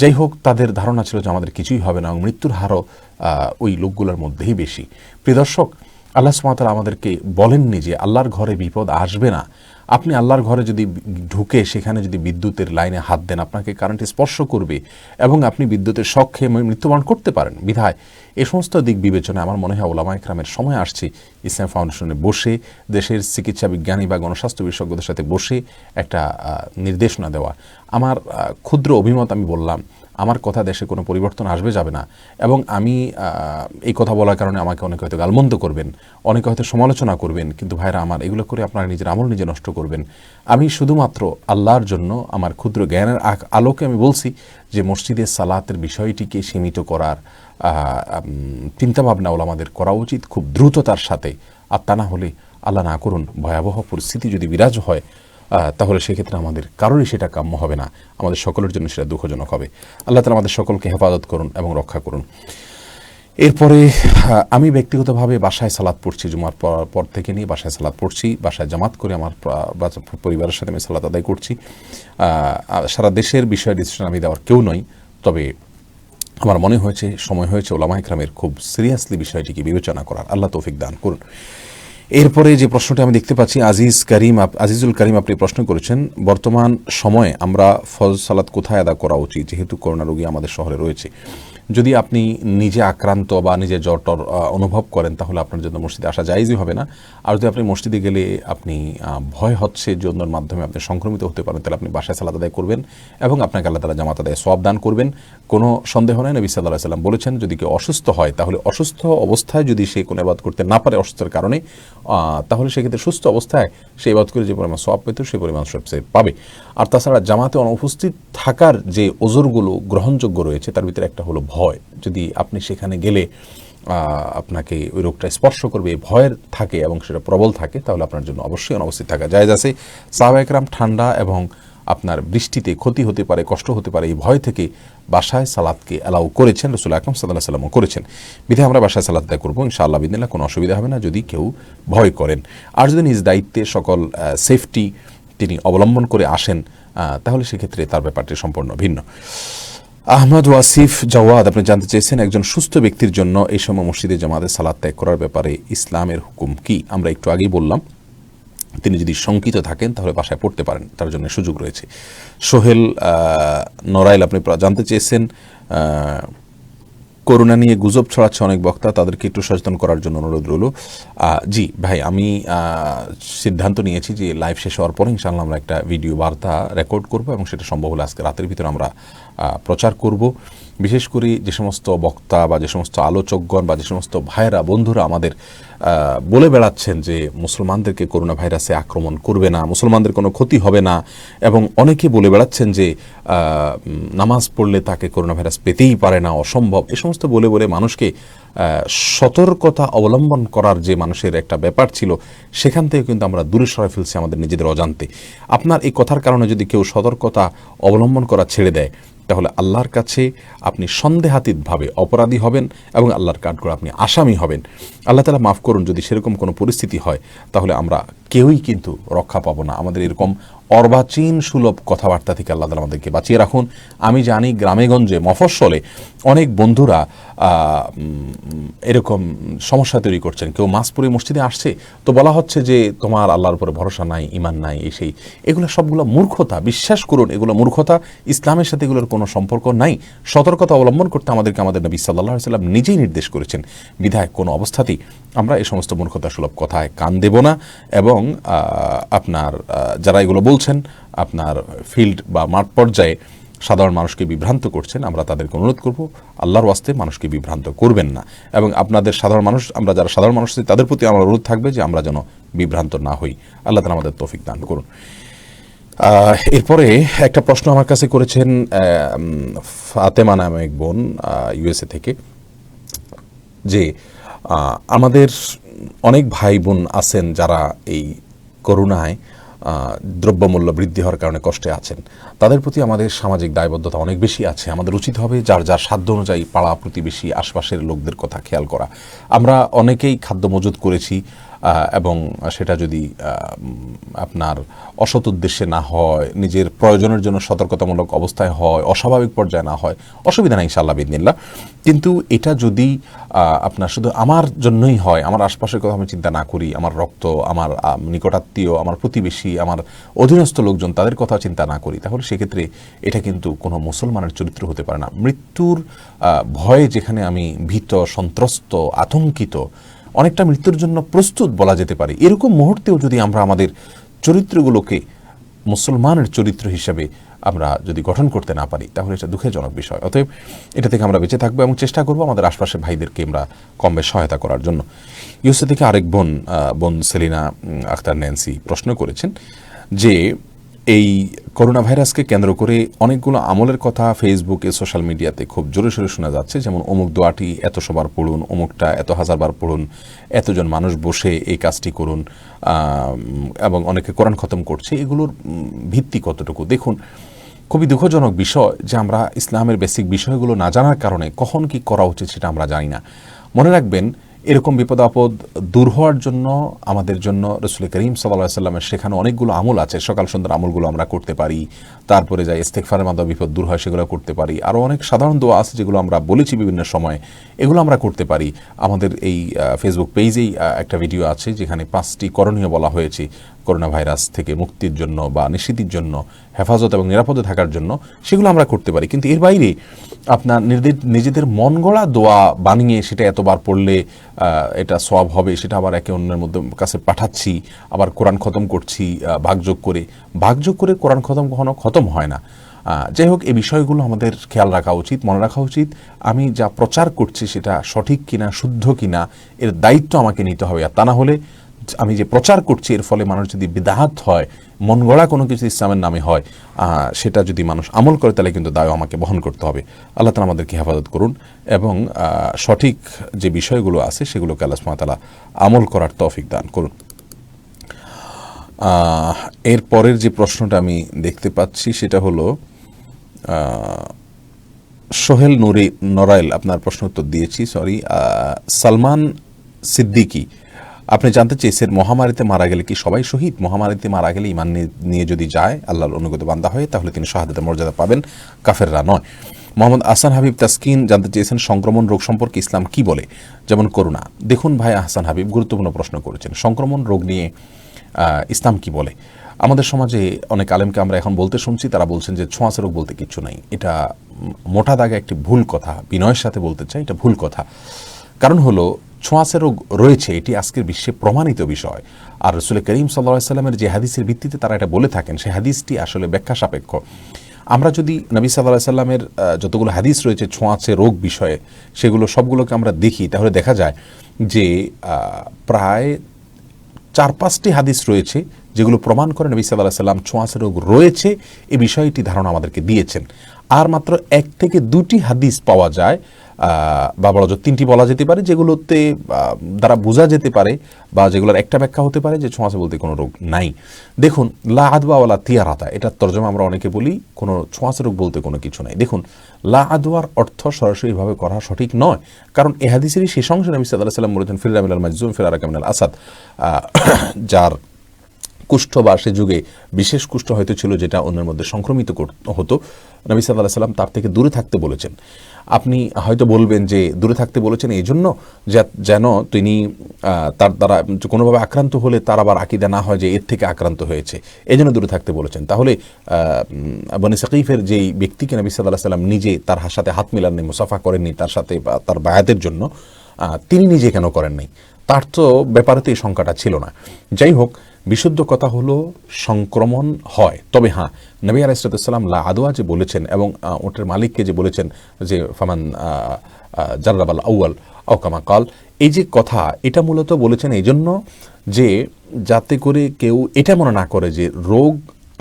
S1: যাই হোক, তাদের ধারণা ছিল যে আমাদের কিছুই হবে না, এবং মৃত্যুর হারও ওই লোকগুলোর মধ্যেই বেশি। প্রিয় দর্শক, আল্লাহ সুবহানাহু ওয়া তাআলা আমাদেরকে বলেননি যে আল্লাহর ঘরে বিপদ আসবে না। আপনি আল্লাহর ঘরে যদি ঢুকে সেখানে যদি বিদ্যুতের লাইনে হাত দেন, আপনাকে কারেন্টে স্পর্শ করবে এবং আপনি বিদ্যুতের শক খেয়ে মৃত্যুবরণ করতে পারেন। বিধায় এ সমস্ত দিক বিবেচনায় আমার মনে হয় উলামা ইকরামের সময় আসছে ইসলাম ফাউন্ডেশনে বসে দেশের চিকিৎসা বিজ্ঞানী বা গণস্বাস্থ্য বিশেষজ্ঞদের সাথে বসে একটা নির্দেশনা দেওয়া। আমার ক্ষুদ্র অভিমত আমি বললাম, আমার কথা দেশে কোনো পরিবর্তন আসবে যাবে না, এবং আমি এই কথা বলার কারণে আমাকে অনেকে হয়তো গালমন্দ করবেন, অনেকে হয়তো সমালোচনা করবেন, কিন্তু ভাইরা আমার, এগুলো করে আপনারা নিজের আমল নিজে নষ্ট করবেন। আমি শুধুমাত্র আল্লাহর জন্য আমার ক্ষুদ্র জ্ঞানের আলোকে আমি বলছি যে মসজিদে সালাতের বিষয়টিকে সীমিত করার চিন্তাভাবনা আমাদের করা উচিত খুব দ্রুততার সাথে। আর তা না হলে আল্লাহ না করুন ভয়াবহ পরিস্থিতি যদি বিরাজ হয়, তাহলে সেক্ষেত্রে আমাদের কারোরই সেটা কাম্য হবে না, আমাদের সকলের জন্য সেটা দুঃখজনক হবে। আল্লাহ তাআলা আমাদের সকলকে হেফাজত করুন এবং রক্ষা করুন। এরপরে আমি ব্যক্তিগতভাবে বাসায় সালাত পড়ছি, জুমার পর থেকে নিয়ে বাসায় সালাত পড়ছি, বাসায় জামাত করে আমার পরিবারের সাথে আমি সালাত আদায় করছি। সারা দেশের বিষয়ে ডিসিশন আমি দেওয়ার কেউ নই, তবে আমার মনে হয়েছে সময় হয়েছে উলামা ইকরামের খুব সিরিয়াসলি বিষয়টিকে বিবেচনা করার। আল্লাহ তৌফিক দান করুন। এরপরে যে প্রশ্নটি আমি দেখতে পাচ্ছি, আজিজুল করিম আপনি প্রশ্ন করেছেন, বর্তমান সময়ে আমরা ফরজ সালাত কোথায় আদা করা উচিত, যেহেতু করোনা রোগী আমাদের শহরে রয়েছে। যদি আপনি নিজে আক্রান্ত বা নিজে জ্বর অনুভব করেন তাহলে আপনার জন্য মসজিদে আসা জায়েজই হবে না। আর যদি আপনি মসজিদে গেলে আপনি ভয় হচ্ছে যে অন্যর মাধ্যমে আপনি সংক্রমিত হতে পারেন, তাহলে আপনি বাসায় সালাত আদায় করবেন এবং আপনাকে আল্লাহ তাআলা জামাত আদায় সওয়াব দান করবেন। কোনো সন্দেহ নাই, নবী সাল্লাল্লাহু আলাইহি ওয়াসাল্লাম বলেছেন যদি কেউ অসুস্থ হয় তাহলে অসুস্থ অবস্থায় যদি সে কোনো ইবাদত করতে না পারে অসুস্থতার কারণে, তাহলে সেক্ষেত্রে সুস্থ অবস্থায় সে ইবাদত করে যে পরিমাণ সওয়াব পেত সেই পরিমাণ সওয়াব সে পাবে। আর তাছাড়া জামাতে অনুপস্থিত থাকার যে ওজরগুলো গ্রহণযোগ্য রয়েছে তার ভিতরে একটা হলো ভয়। যদি আপনি সেখানে গেলে আপনাকে ওই রোগটা স্পর্শ করবে ভয়ের থাকে এবং সেটা প্রবল থাকে, তাহলে আপনার জন্য অবশ্যই অনুপস্থিত থাকা জায়েজ আছে। সাহাবা একরাম ঠান্ডা এবং আপনার বৃষ্টিতে ক্ষতি হতে পারে, কষ্ট হতে পারে, এই ভয় থেকে বাসায় সালাতকে অ্যালাউ করেছেন রাসূল আকরাম সাল্লাল্লাহু আলাইহি ওয়াসাল্লাম করেছেন। বিধায় আমরা বাসায় সালাত আদায় করবো ইনশাআল্লাহ বিদিনিল্লাহ, কোনো অসুবিধা হবে না যদি কেউ ভয় করেন। আর যদি নিজ দায়িত্বে সকল সেফটি তিনি অবলম্বন করে আসেন তাহলে সেক্ষেত্রে তার ব্যাপারটি সম্পূর্ণ ভিন্ন। আহমদ ওয়াসিফ জাওয়াদ আপনি জানতে চেয়েছেন একজন সুস্থ ব্যক্তির জন্য এই সময় মসজিদে জামাতে সালাত ত্যাগ করার ব্যাপারে ইসলামের হুকুম কি? আমরা একটু আগেই বললাম, তিনি যদি শঙ্কিত থাকেন তাহলে বাসায় পড়তে পারেন, তার জন্য সুযোগ রয়েছে। সোহেল নরাইল আপনি জানতে চেয়েছেন করোনা নিয়ে গুজব ছড়াচ্ছে অনেক বক্তা, তাদেরকে একটু সচেতন করার জন্য অনুরোধ রইল। জি ভাই, আমি সিদ্ধান্ত নিয়েছি যে লাইভ শেষ হওয়ার পরে ইনশাআল্লাহ আমরা একটা ভিডিও বার্তা রেকর্ড করব এবং সেটা সম্ভব হলে আজকে রাতের ভিতরে আমরা প্রচার করব। বিশেষ করে যে সমস্ত বক্তা বা যে সমস্ত আলোচকগণ বা যে সমস্ত ভাইরা বন্ধুরা আমাদের বলে বেড়াচ্ছেন যে মুসলমানদেরকে করোনা ভাইরাসে আক্রমণ করবে না, মুসলমানদের কোনো ক্ষতি হবে না, এবং অনেকে বলে বেড়াচ্ছেন যে নামাজ পড়লে তাকে করোনা ভাইরাস পেতেই পারে না, অসম্ভব, এ সমস্ত বলে বলে মানুষকে সতর্কতা অবলম্বন করার যে মানুষের একটা ব্যাপার ছিল সেখান থেকে কিন্তু আমরা দূরে সরে ফেলছি আমাদের নিজেদের অজান্তে। আপনার এই কথার কারণে যদি কেউ সতর্কতা অবলম্বন করা ছেড়ে দেয় তাহলে আল্লাহর কাছে আপনি সন্দেহাতীতভাবে অপরাধী হবেন এবং আল্লাহর কাঠগড়ে আপনি আসামি হবেন। আল্লাহ তাআলা মাফ করুন, যদি সেরকম কোনো পরিস্থিতি হয় তাহলে আমরা কেউই কিন্তু রক্ষা পাবো না। আমাদের এরকম অর্বাচীন সুলভ কথাবার্তা থেকে আল্লাহ তাআলা আমাদেরকে বাঁচিয়ে রাখুন। আমি জানি গ্রামেগঞ্জে মফস্বলে অনেক বন্ধুরা এরকম সমস্যা তৈরি করছেন। কেউ মাস পড়ে মসজিদে আসছে তো বলা হচ্ছে যে তোমার আল্লাহর উপরে ভরসা নাই, ইমান নাই, এই সেই। এগুলো সবগুলো মূর্খতা, বিশ্বাস করুন এগুলো মূর্খতা, ইসলামের সাথে এগুলোর কোনো সম্পর্ক নাই। সতর্কতা অবলম্বন করতে আমাদেরকে আমাদের নবী সাল্লাল্লাহু আলাইহি ওয়াসাল্লাম নিজেই নির্দেশ করেছেন। বিধায় কোনো অবস্থাতেই আমরা এই সমস্ত মূর্খতা সুলভ কথায় কান দেব না। এবং আপনার যারা এগুলো বলছেন আপনার ফিল্ড বা মাঠ পর্যায়ে সাধারণ মানুষকে বিভ্রান্ত করছেন, আমরা তাদেরকে অনুরোধ করব আল্লাহর ওয়াস্তে মানুষকে বিভ্রান্ত করবেন না। এবং আপনাদের সাধারণ মানুষ, আমরা যারা সাধারণ মানুষ তাদের প্রতি আমার অনুরোধ থাকবে যে আমরা যেন বিভ্রান্ত না হই। আল্লাহ তাআলা আমাদের তৌফিক দান করুন। এরপরে একটা প্রশ্ন আমার কাছে করেছেন ফাতেমা নামে এক বোন ইউএসএ থেকে, যে আমাদের অনেক ভাই বোন আছেন যারা এই করোনায় দ্রব্যমূল্য বৃদ্ধি হওয়ার কারণে কষ্টে আছেন, তাদের প্রতি আমাদের সামাজিক দায়বদ্ধতা অনেক বেশি আছে। আমাদের উচিত হবে যার যার সাধ্য অনুযায়ী পাড়া প্রতিবেশী আশপাশের লোকদের কথা খেয়াল করা। আমরা অনেকেই খাদ্য মজুত করেছি এবং সেটা যদি আপনার অসৎ উদ্দেশ্যে না হয়, নিজের প্রয়োজনের জন্য সতর্কতামূলক অবস্থায় হয়, অস্বাভাবিক পর্যায়ে না হয়, অসুবিধা নেই ইনশাআল্লাহ বিদিনিল্লাহ। কিন্তু এটা যদি আপনার শুধু আমার জন্যই হয়, আমার আশপাশের কথা আমি চিন্তা না করি, আমার রক্ত, আমার নিকটাত্মীয়, আমার প্রতিবেশী, আমার অধীনস্থ লোকজন তাদের কথা চিন্তা না করি, তাহলে সেক্ষেত্রে এটা কিন্তু কোনো মুসলমানের চরিত্র হতে পারে না। মৃত্যুর ভয়ে যেখানে আমি ভীত, সন্ত্রস্ত, আতঙ্কিত, অনেকটা মৃত্যুর জন্য প্রস্তুত বলা যেতে পারে, এরকম মুহূর্তেও যদি আমরা আমাদের চরিত্রগুলোকে মুসলমানের চরিত্র হিসেবে আমরা যদি গঠন করতে না পারি তাহলে এটা দুঃখজনক বিষয়। অতএব এটা থেকে আমরা বেঁচে থাকবো এবং চেষ্টা করবো আমাদের আশপাশের ভাইদেরকে আমরা কম বেশ সহায়তা করার জন্য। ইউএসএ থেকে আরেক বোন সেলিনা আক্তার ন্যান্সি প্রশ্ন করেছেন যে এই করোনা ভাইরাসকে কেন্দ্র করে অনেকগুলো আমলের কথা ফেসবুকে, সোশ্যাল মিডিয়াতে খুব জোরে সোরে শোনা যাচ্ছে, যেমন অমুক দোয়াটি 100 বার পড়ুন, অমুকটা 1000 বার পড়ুন, এতজন মানুষ বসে এই কাজটি করুন, এবং অনেকে কোরআন খতম করছে। এগুলোর ভিত্তি কতটুকু? দেখুন, খুবই দুঃখজনক বিষয় যে আমরা ইসলামের বেসিক বিষয়গুলো না জানার কারণে কখন কি করা উচিত সেটা আমরা জানি না। মনে রাখবেন, এরকম বিপদ আপদ দূর হওয়ার জন্য আমাদের জন্য রাসূল করিম সাল্লাল্লাহু আলাইহি ওয়াসাল্লামের সেখানে অনেকগুলো আমল আছে। সকাল সন্ধ্যার আমলগুলো আমরা করতে পারি, তারপরে যাই ইস্তেগফারের মাধ্যমে বিপদ দূর হয় সেগুলো করতে পারি। আরও অনেক সাধারণ দোয়া আছে যেগুলো আমরা বলেছি বিভিন্ন সময়ে, এগুলো আমরা করতে পারি। আমাদের এই ফেসবুক পেজেই একটা ভিডিও আছে যেখানে 5টি করণীয় বলা হয়েছে করোনা ভাইরাস থেকে মুক্তির জন্য বা নিশ্চিতির জন্য, হেফাজত এবং নিরাপদে থাকার জন্য, সেগুলো আমরা করতে পারি। কিন্তু এর বাইরে আপনার নিজেদের মন গড়া দোয়া বানিয়ে সেটা এতবার পড়লে এটা সওয়াব হবে, সেটা আবার একে অন্যের মধ্যে কাছে পাঠাচ্ছি, আবার কোরআন খতম করছি ভাগযোগ করে কোরআন খতম কখনো খতম হয় না। যাই হোক, এই বিষয়গুলো আমাদের খেয়াল রাখা উচিত, মনে রাখা উচিত। আমি যা প্রচার করছি সেটা সঠিক কিনা, শুদ্ধ কিনা, এর দায়িত্ব আমাকে নিতে হবে। আর তা না হলে আমি যে প্রচার করছি এর ফলে মানুষ যদি বিদআত হয়, মন গড়া কোনো কিছু ইসলামের নামে হয়, সেটা যদি মানুষ আমল করে তাহলে কিন্তু দায় আমাকে বহন করতে হবে। আল্লাহ তাআলা আমাদেরকে হেফাজত করুন এবং সঠিক যে বিষয়গুলো আছে সেগুলোকে আল্লাহ সুবহানাহু ওয়া তাআলা আমল করার তৌফিক দান করুন। এর পরের যে প্রশ্নটা আমি দেখতে পাচ্ছি সেটা হলো সোহেল নরাইল আপনার প্রশ্ন উত্তর দিয়েছি, সরি। সালমান সিদ্দিকী আপনি জানতে চেয়েছেন মহামারীতে মারা গেলে কি সবাই শহীদ? মহামারীতে মারা গেলে ইমান নিয়ে যদি যায়, আল্লাহর অনুগত বান্দা হয়, তাহলে তিনি শাহাদাতের মর্যাদা পাবেন, কাফেররা নয়। মোহাম্মদ আহসান হাবিব তাসকিন জানতে চেয়েছেন সংক্রমণ রোগ সম্পর্কে ইসলাম কি বলে, যেমন করোনা। দেখুন ভাই আহসান হাবিব, গুরুত্বপূর্ণ প্রশ্ন করেছেন। সংক্রমণ রোগ নিয়ে ইসলাম কি বলে? আমাদের সমাজে অনেক আলেমকে আমরা এখন বলতে শুনছি, তারা বলছেন যে ছোঁয়াচে রোগ বলতে কিচ্ছু নাই। এটা মোটা দাগে একটি ভুল কথা, বিনয়ের সাথে বলতে চাই, এটা ভুল কথা। কারণ হলো ছোঁয়াচে রোগ রয়েছে, এটি আজকের বিশ্বে প্রমাণিত বিষয়। আর রাসূল করিম সাল্লাল্লাহু আলাইহি সাল্লামের যে হাদিসের ভিত্তিতে তারা এটা বলে থাকেন, সেই হাদিসটি আসলে ব্যাখ্যা সাপেক্ষ। আমরা যদি নবী সাল্লাল্লাহু আলাইহি সাল্লামের যতগুলো হাদিস রয়েছে ছোঁয়াচে রোগ বিষয়ে, সেগুলো সবগুলোকে আমরা দেখি, তাহলে দেখা যায় যে প্রায় 4-5টি হাদিস রয়েছে যেগুলো প্রমাণ করে নবী সাল্লাল্লাহু আলাইহি সাল্লাম ছোঁয়াচে রোগ রয়েছে এই বিষয়টি ধারণা আমাদেরকে দিয়েছেন। আর মাত্র 1 থেকে 2টি হাদিস পাওয়া যায়, বা বলা যায় 3টি বলা যেতে পারে, যেগুলোতে দ্বারা বোঝা যেতে পারে বা যেগুলোর একটা ব্যাখ্যা হতে পারে যে ছোঁয়াচে বলতে কোনো রোগ নাই। দেখুন, লা আদওয়া ওয়ালা তিয়ারাতা, এটার তর্জমা আমরা অনেকে বলি কোনো ছোঁয়াচে রোগ বলতে কোনো কিছু নাই। দেখুন, লা আদওয়ার অর্থ সরাসরিভাবে করা সঠিক নয়, কারণ এ হাদিসেরই শেষ অংশে নবী সাল্লাল্লাহু আলাইহি সাল্লাম বলেছেন ফিররা মিনাল মাজজুম ফিরারাকা মিনাল আসাদ। যার কুষ্ঠ বা সে যুগে বিশেষ কুষ্ঠ হয়তো ছিল যেটা অন্যের মধ্যে সংক্রমিত হতো, নবী সাল্লাল্লাহু আলাইহি সাল্লাম তার থেকে দূরে থাকতে বলেছেন। আপনি হয়তো বলবেন যে দূরে থাকতে বলেছেন এই জন্য যেন তিনি তার দ্বারা কোনোভাবে আক্রান্ত হলে তার আবার আকীদা না হয় যে এর থেকে আক্রান্ত হয়েছে, এই জন্য দূরে থাকতে বলেছেন। তাহলে বনী সাকিফের যেই ব্যক্তিকে নবী সাল্লাল্লাহু আলাইহি সাল্লাম নিজে তার সাথে হাত মিলাননি, মুসাফা করেননি তার সাথে বা তার বায়াতের জন্য, তিনি নিজে কেন করেন নাই? তার তো ব্যাপারে তো এই শঙ্কাটা ছিল না। যাই হোক, বিশুদ্ধ কথা হলো সংক্রমণ হয়, তবে হ্যাঁ, নবী আলাইহিস সালাম লা আদওয়া যে বলেছেন এবং ওটার মালিককে যে বলেছেন যে ফামান জাররাবাল আউয়াল আও কামা কাল, এই যে কথা, এটা মূলত বলেছেন এই জন্য যে যাতে করে কেউ এটা মনে না করে যে রোগ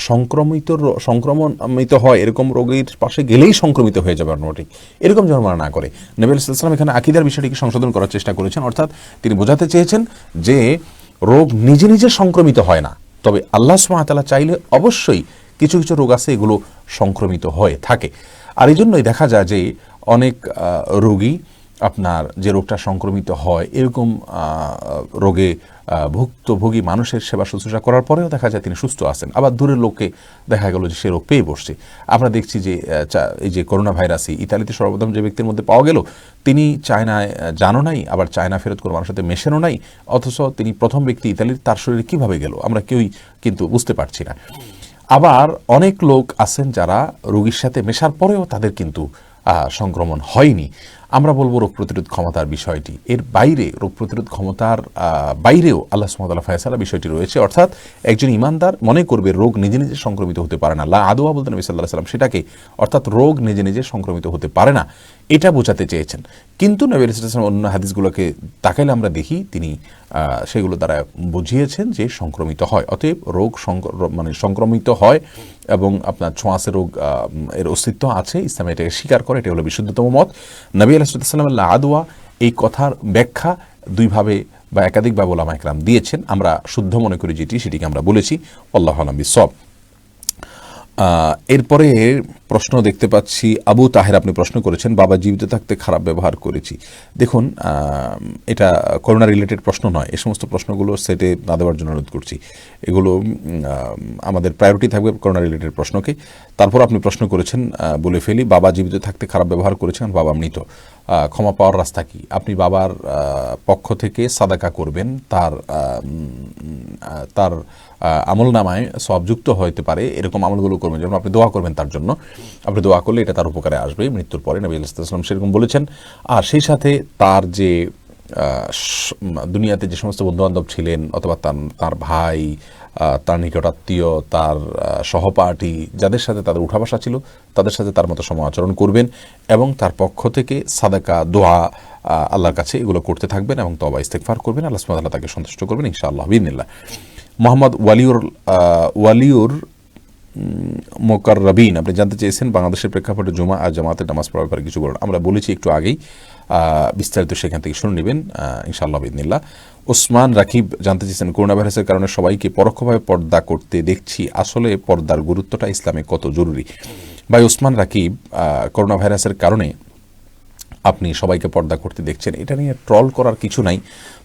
S1: সংক্রমিত হয়, এরকম রোগীর পাশে গেলেই সংক্রমিত হয়ে যাবে অন্যটি, এরকম যেন মনে না করে। নবী আলাইহিস সালাম এখানে আকীদার বিষয়টিকে সংশোধন করার চেষ্টা করেছেন, অর্থাৎ তিনি বোঝাতে চেয়েছেন যে রোগ নিজে নিজে সংক্রমিত হয় না, তবে আল্লাহ সুবহানাহু ওয়া তাআলা চাইলে অবশ্যই কিছু কিছু রোগ আছে এগুলো সংক্রমিত হয়ে থাকে। আর এই জন্যই দেখা যায় যে অনেক রোগী আপনার যে রোগটা সংক্রমিত হয়, এরকম রোগে ভুক্তভোগী মানুষের সেবা শুশ্রূষা করার পরেও দেখা যায় তিনি সুস্থ আছেন। আবার দূরের লোককে দেখা গেল যে সে রোগ পেয়ে বসছে। আমরা দেখছি যে এই যে করোনা ভাইরাসই ইতালিতে সর্বপ্রথম যে ব্যক্তির মধ্যে পাওয়া গেল, তিনি চায়নায় জানো নাই, আবার চায়না ফেরত করে মানুষের সাথে মেশেনও নাই, অথচ তিনি প্রথম ব্যক্তি ইতালির, তার শরীরে কীভাবে গেল আমরা কেউই কিন্তু বুঝতে পারছি না। আবার অনেক লোক আছেন যারা রোগীর সাথে মেশার পরেও তাদের কিন্তু সংক্রমণ হয়নি। আমরা বলবো রোগ প্রতিরোধ ক্ষমতার বিষয়টি, এর বাইরে রোগ প্রতিরোধ ক্ষমতার বাইরেও আল্লাহ সুবহানাহু ওয়া তাআলা ফয়সালা বিষয়টি রয়েছে, অর্থাৎ একজন ইমানদার মনে করবে রোগ নিজে নিজে সংক্রমিত হতে পারে না। লা আদওয়া বলতে নবী সাল্লাল্লাহু আলাইহি ওয়াসাল্লাম সেটাকে, অর্থাৎ রোগ নিজে নিজে সংক্রমিত হতে পারে না, এটা বোঝাতে চেয়েছেন। কিন্তু নবী সাল্লাল্লাহু আলাইহি ওয়াসাল্লাম অন্য হাদিসগুলোকে তাকাইলে আমরা দেখি তিনি সেগুলো দ্বারা বুঝিয়েছেন যে সংক্রমিত হয়। অতএব রোগ সংক্রমিত হয় এবং আপনার ছোঁয়াচে রোগ এর অস্তিত্ব আছে, ইসলামে এটাকে স্বীকার করে, এটা হলো বিশুদ্ধতম মত। নবী আলাইহিস সালাম লা আদওয়া এই কথার ব্যাখ্যা দুইভাবে বা একাধিকভাবে উলামা ইকরাম দিয়েছেন, আমরা শুদ্ধ মনে করি যেটি সেটিকে আমরা বলেছি। আল্লাহু আ'লাম বিসওয়াব। এরপরে প্রশ্ন দেখতে পাচ্ছি আবু তাহের, আপনি প্রশ্ন করেছেন বাবা জীবিত থাকতে খারাপ ব্যবহার করেছি। দেখুন, এটা করোনা রিলেটেড প্রশ্ন নয়, এই সমস্ত প্রশ্নগুলো সেটে না দেওয়ার জন্য অনুরোধ করছি। এগুলো আমাদের প্রায়োরিটি থাকবে করোনা রিলেটেড প্রশ্নকে। তারপর আপনি প্রশ্ন করেছেন, বলে ফেলি, বাবা জীবিত থাকতে খারাপ ব্যবহার করেছেন, বাবা মৃত, ক্ষমা পাওয়ার রাস্তা কি? আপনি বাবার পক্ষ থেকে সাদাকা করবেন, তার আমল নামায় সওয়াব যুক্ত হতে পারে এরকম আমলগুলো করবেন। যেমন আপনি দোয়া করবেন তার জন্য, আপনি দোয়া করলে এটা তার উপকারে আসবে মৃত্যুর পরে, নবী সাল্লাল্লাহু আলাইহি ওয়াসাল্লাম সেরকম বলেছেন। আর সেই সাথে তার যে দুনিয়াতে যে সমস্ত বন্ধুবান্ধব ছিলেন, অথবা তার ভাই, তার নিকটাত্মীয়, তার সহপাঠী, যাদের সাথে তাদের উঠা বসা ছিল, তাদের সাথে তার মতো সময় আচরণ করবেন এবং তার পক্ষ থেকে সাদাকা, দোয়া আল্লাহর কাছে এগুলো করতে থাকবেন এবং তওবা ইস্তেগফার করবেন। আল্লাহ সুবহানাহু ওয়া তাআলা তাকে সন্তুষ্ট করবেন ইনশাআল্লাহ বিইذنিল্লাহ। মোহাম্মদ ওয়ালিউর মোকাররাবিন, আপনি জানতে চেয়েছেন বাংলাদেশের প্রেক্ষাপটে জুমা আর জামাতের নামাজ পড়ার ব্যাপারে কিছু বলুন। আমরা বলেছি একটু আগেই, বিস্তারিত সেখান থেকে শুনে নেবেন ইনশাআল্লাহ বিদিনিল্লাহ। ওসমান রাকিব জানতে চেয়েছেন করোনা ভাইরাসের কারণে সবাইকে পরোক্ষভাবে পর্দা করতে দেখছি, আসলে পর্দার গুরুত্বটা ইসলামে কত জরুরি? ভাই ওসমান রাকিব, করোনা ভাইরাসের কারণে আপনি সবাইকে পর্দা করতে দেখছেন, এটা নিয়ে ট্রল করার কিছু নাই।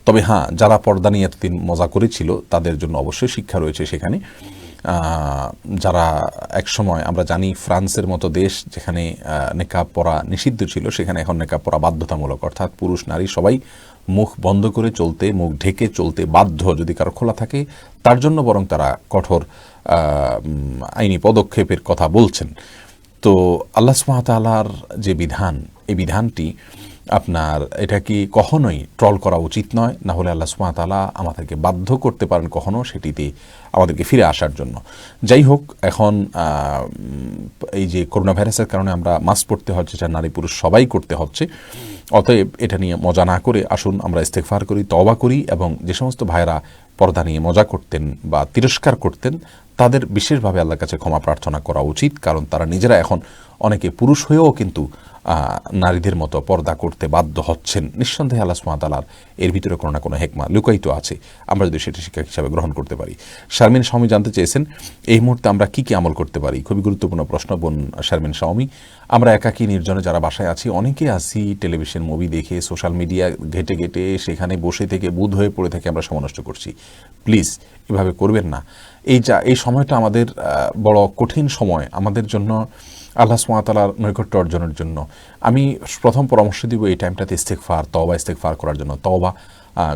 S1: তবে হ্যাঁ, যারা পর্দা নিয়ে এতদিন মজা করেছিল তাদের জন্য অবশ্যই শিক্ষা রয়েছে সেখানে। যারা একসময় আমরা জানি ফ্রান্সের মতো দেশ যেখানে নেকাব পরা নিষিদ্ধ ছিল, সেখানে এখন নেকাব পরা বাধ্যতামূলক, অর্থাৎ পুরুষ নারী সবাই মুখ বন্ধ করে চলতে, মুখ ঢেকে চলতে বাধ্য। যদি কারো খোলা থাকে তার জন্য বরং তারা কঠোর আইনি পদক্ষেপের কথা বলছেন। তো আল্লাহ সুবহানাহু ওয়া তাআলার যে বিধান, এই বিধানটি আপনার এটা কি কখনোই ট্রল করা উচিত নয়। না হলে আল্লাহ সুবহানাহু ওয়া তাআলা আমাদেরকে বাধ্য করতে পারেন কখনো সেটিতে আমাদেরকে ফিরে আসার জন্য। যাই হোক, এখন এই যে করোনা ভাইরাসের কারণে আমরা মাস্ক পরতে হচ্ছে, যা নারী পুরুষ সবাই করতে হচ্ছে। অতএব এটা নিয়ে মজা না করে আসুন আমরা ইস্তেগফার করি, তওবা করি, এবং যে সমস্ত ভাইরা পর্দা নিয়ে মজা করতেন বা তিরস্কার করতেন তাদের বিশেষভাবে আল্লাহর কাছে ক্ষমা প্রার্থনা করা উচিত। কারণ তারা নিজেরা এখন অনেকে পুরুষ হয়েও কিন্তু নারীদের মতো পর্দা করতে বাধ্য হচ্ছেন। নিঃসন্দেহে আল্লাহ সুবহানাহু ওয়া তাআলার এর ভিতরে কোনো না কোনো হিকমা লুকায়িত আছে, আমরা যদি সেটা শিক্ষা হিসাবে গ্রহণ করতে পারি। শারমিন স্বামী জানতে চেয়েছেন এই মুহূর্তে আমরা কি কি আমল করতে পারি। খুবই গুরুত্বপূর্ণ প্রশ্ন বোন শারমিন স্বামী। আমরা একাকী নির্জনে যারা বাসায় আছি, অনেকে আছি টেলিভিশন মুভি দেখে, সোশ্যাল মিডিয়া ঘেটে ঘেটে সেখানে বসে থেকে বুধ হয়ে পড়ে থেকে আমরা সময় নষ্ট করছি। প্লিজ এভাবে করবেন না। এই সময়টা আমাদের বড় কঠিন সময়, আমাদের জন্য আল্লাহ সুবহানাহু ওয়া তাআলার নৈকট্য অর্জনের জন্য। আমি প্রথম পরামর্শ দিব এই টাইমটাতে ইস্তেগফার করার জন্য। তওবা,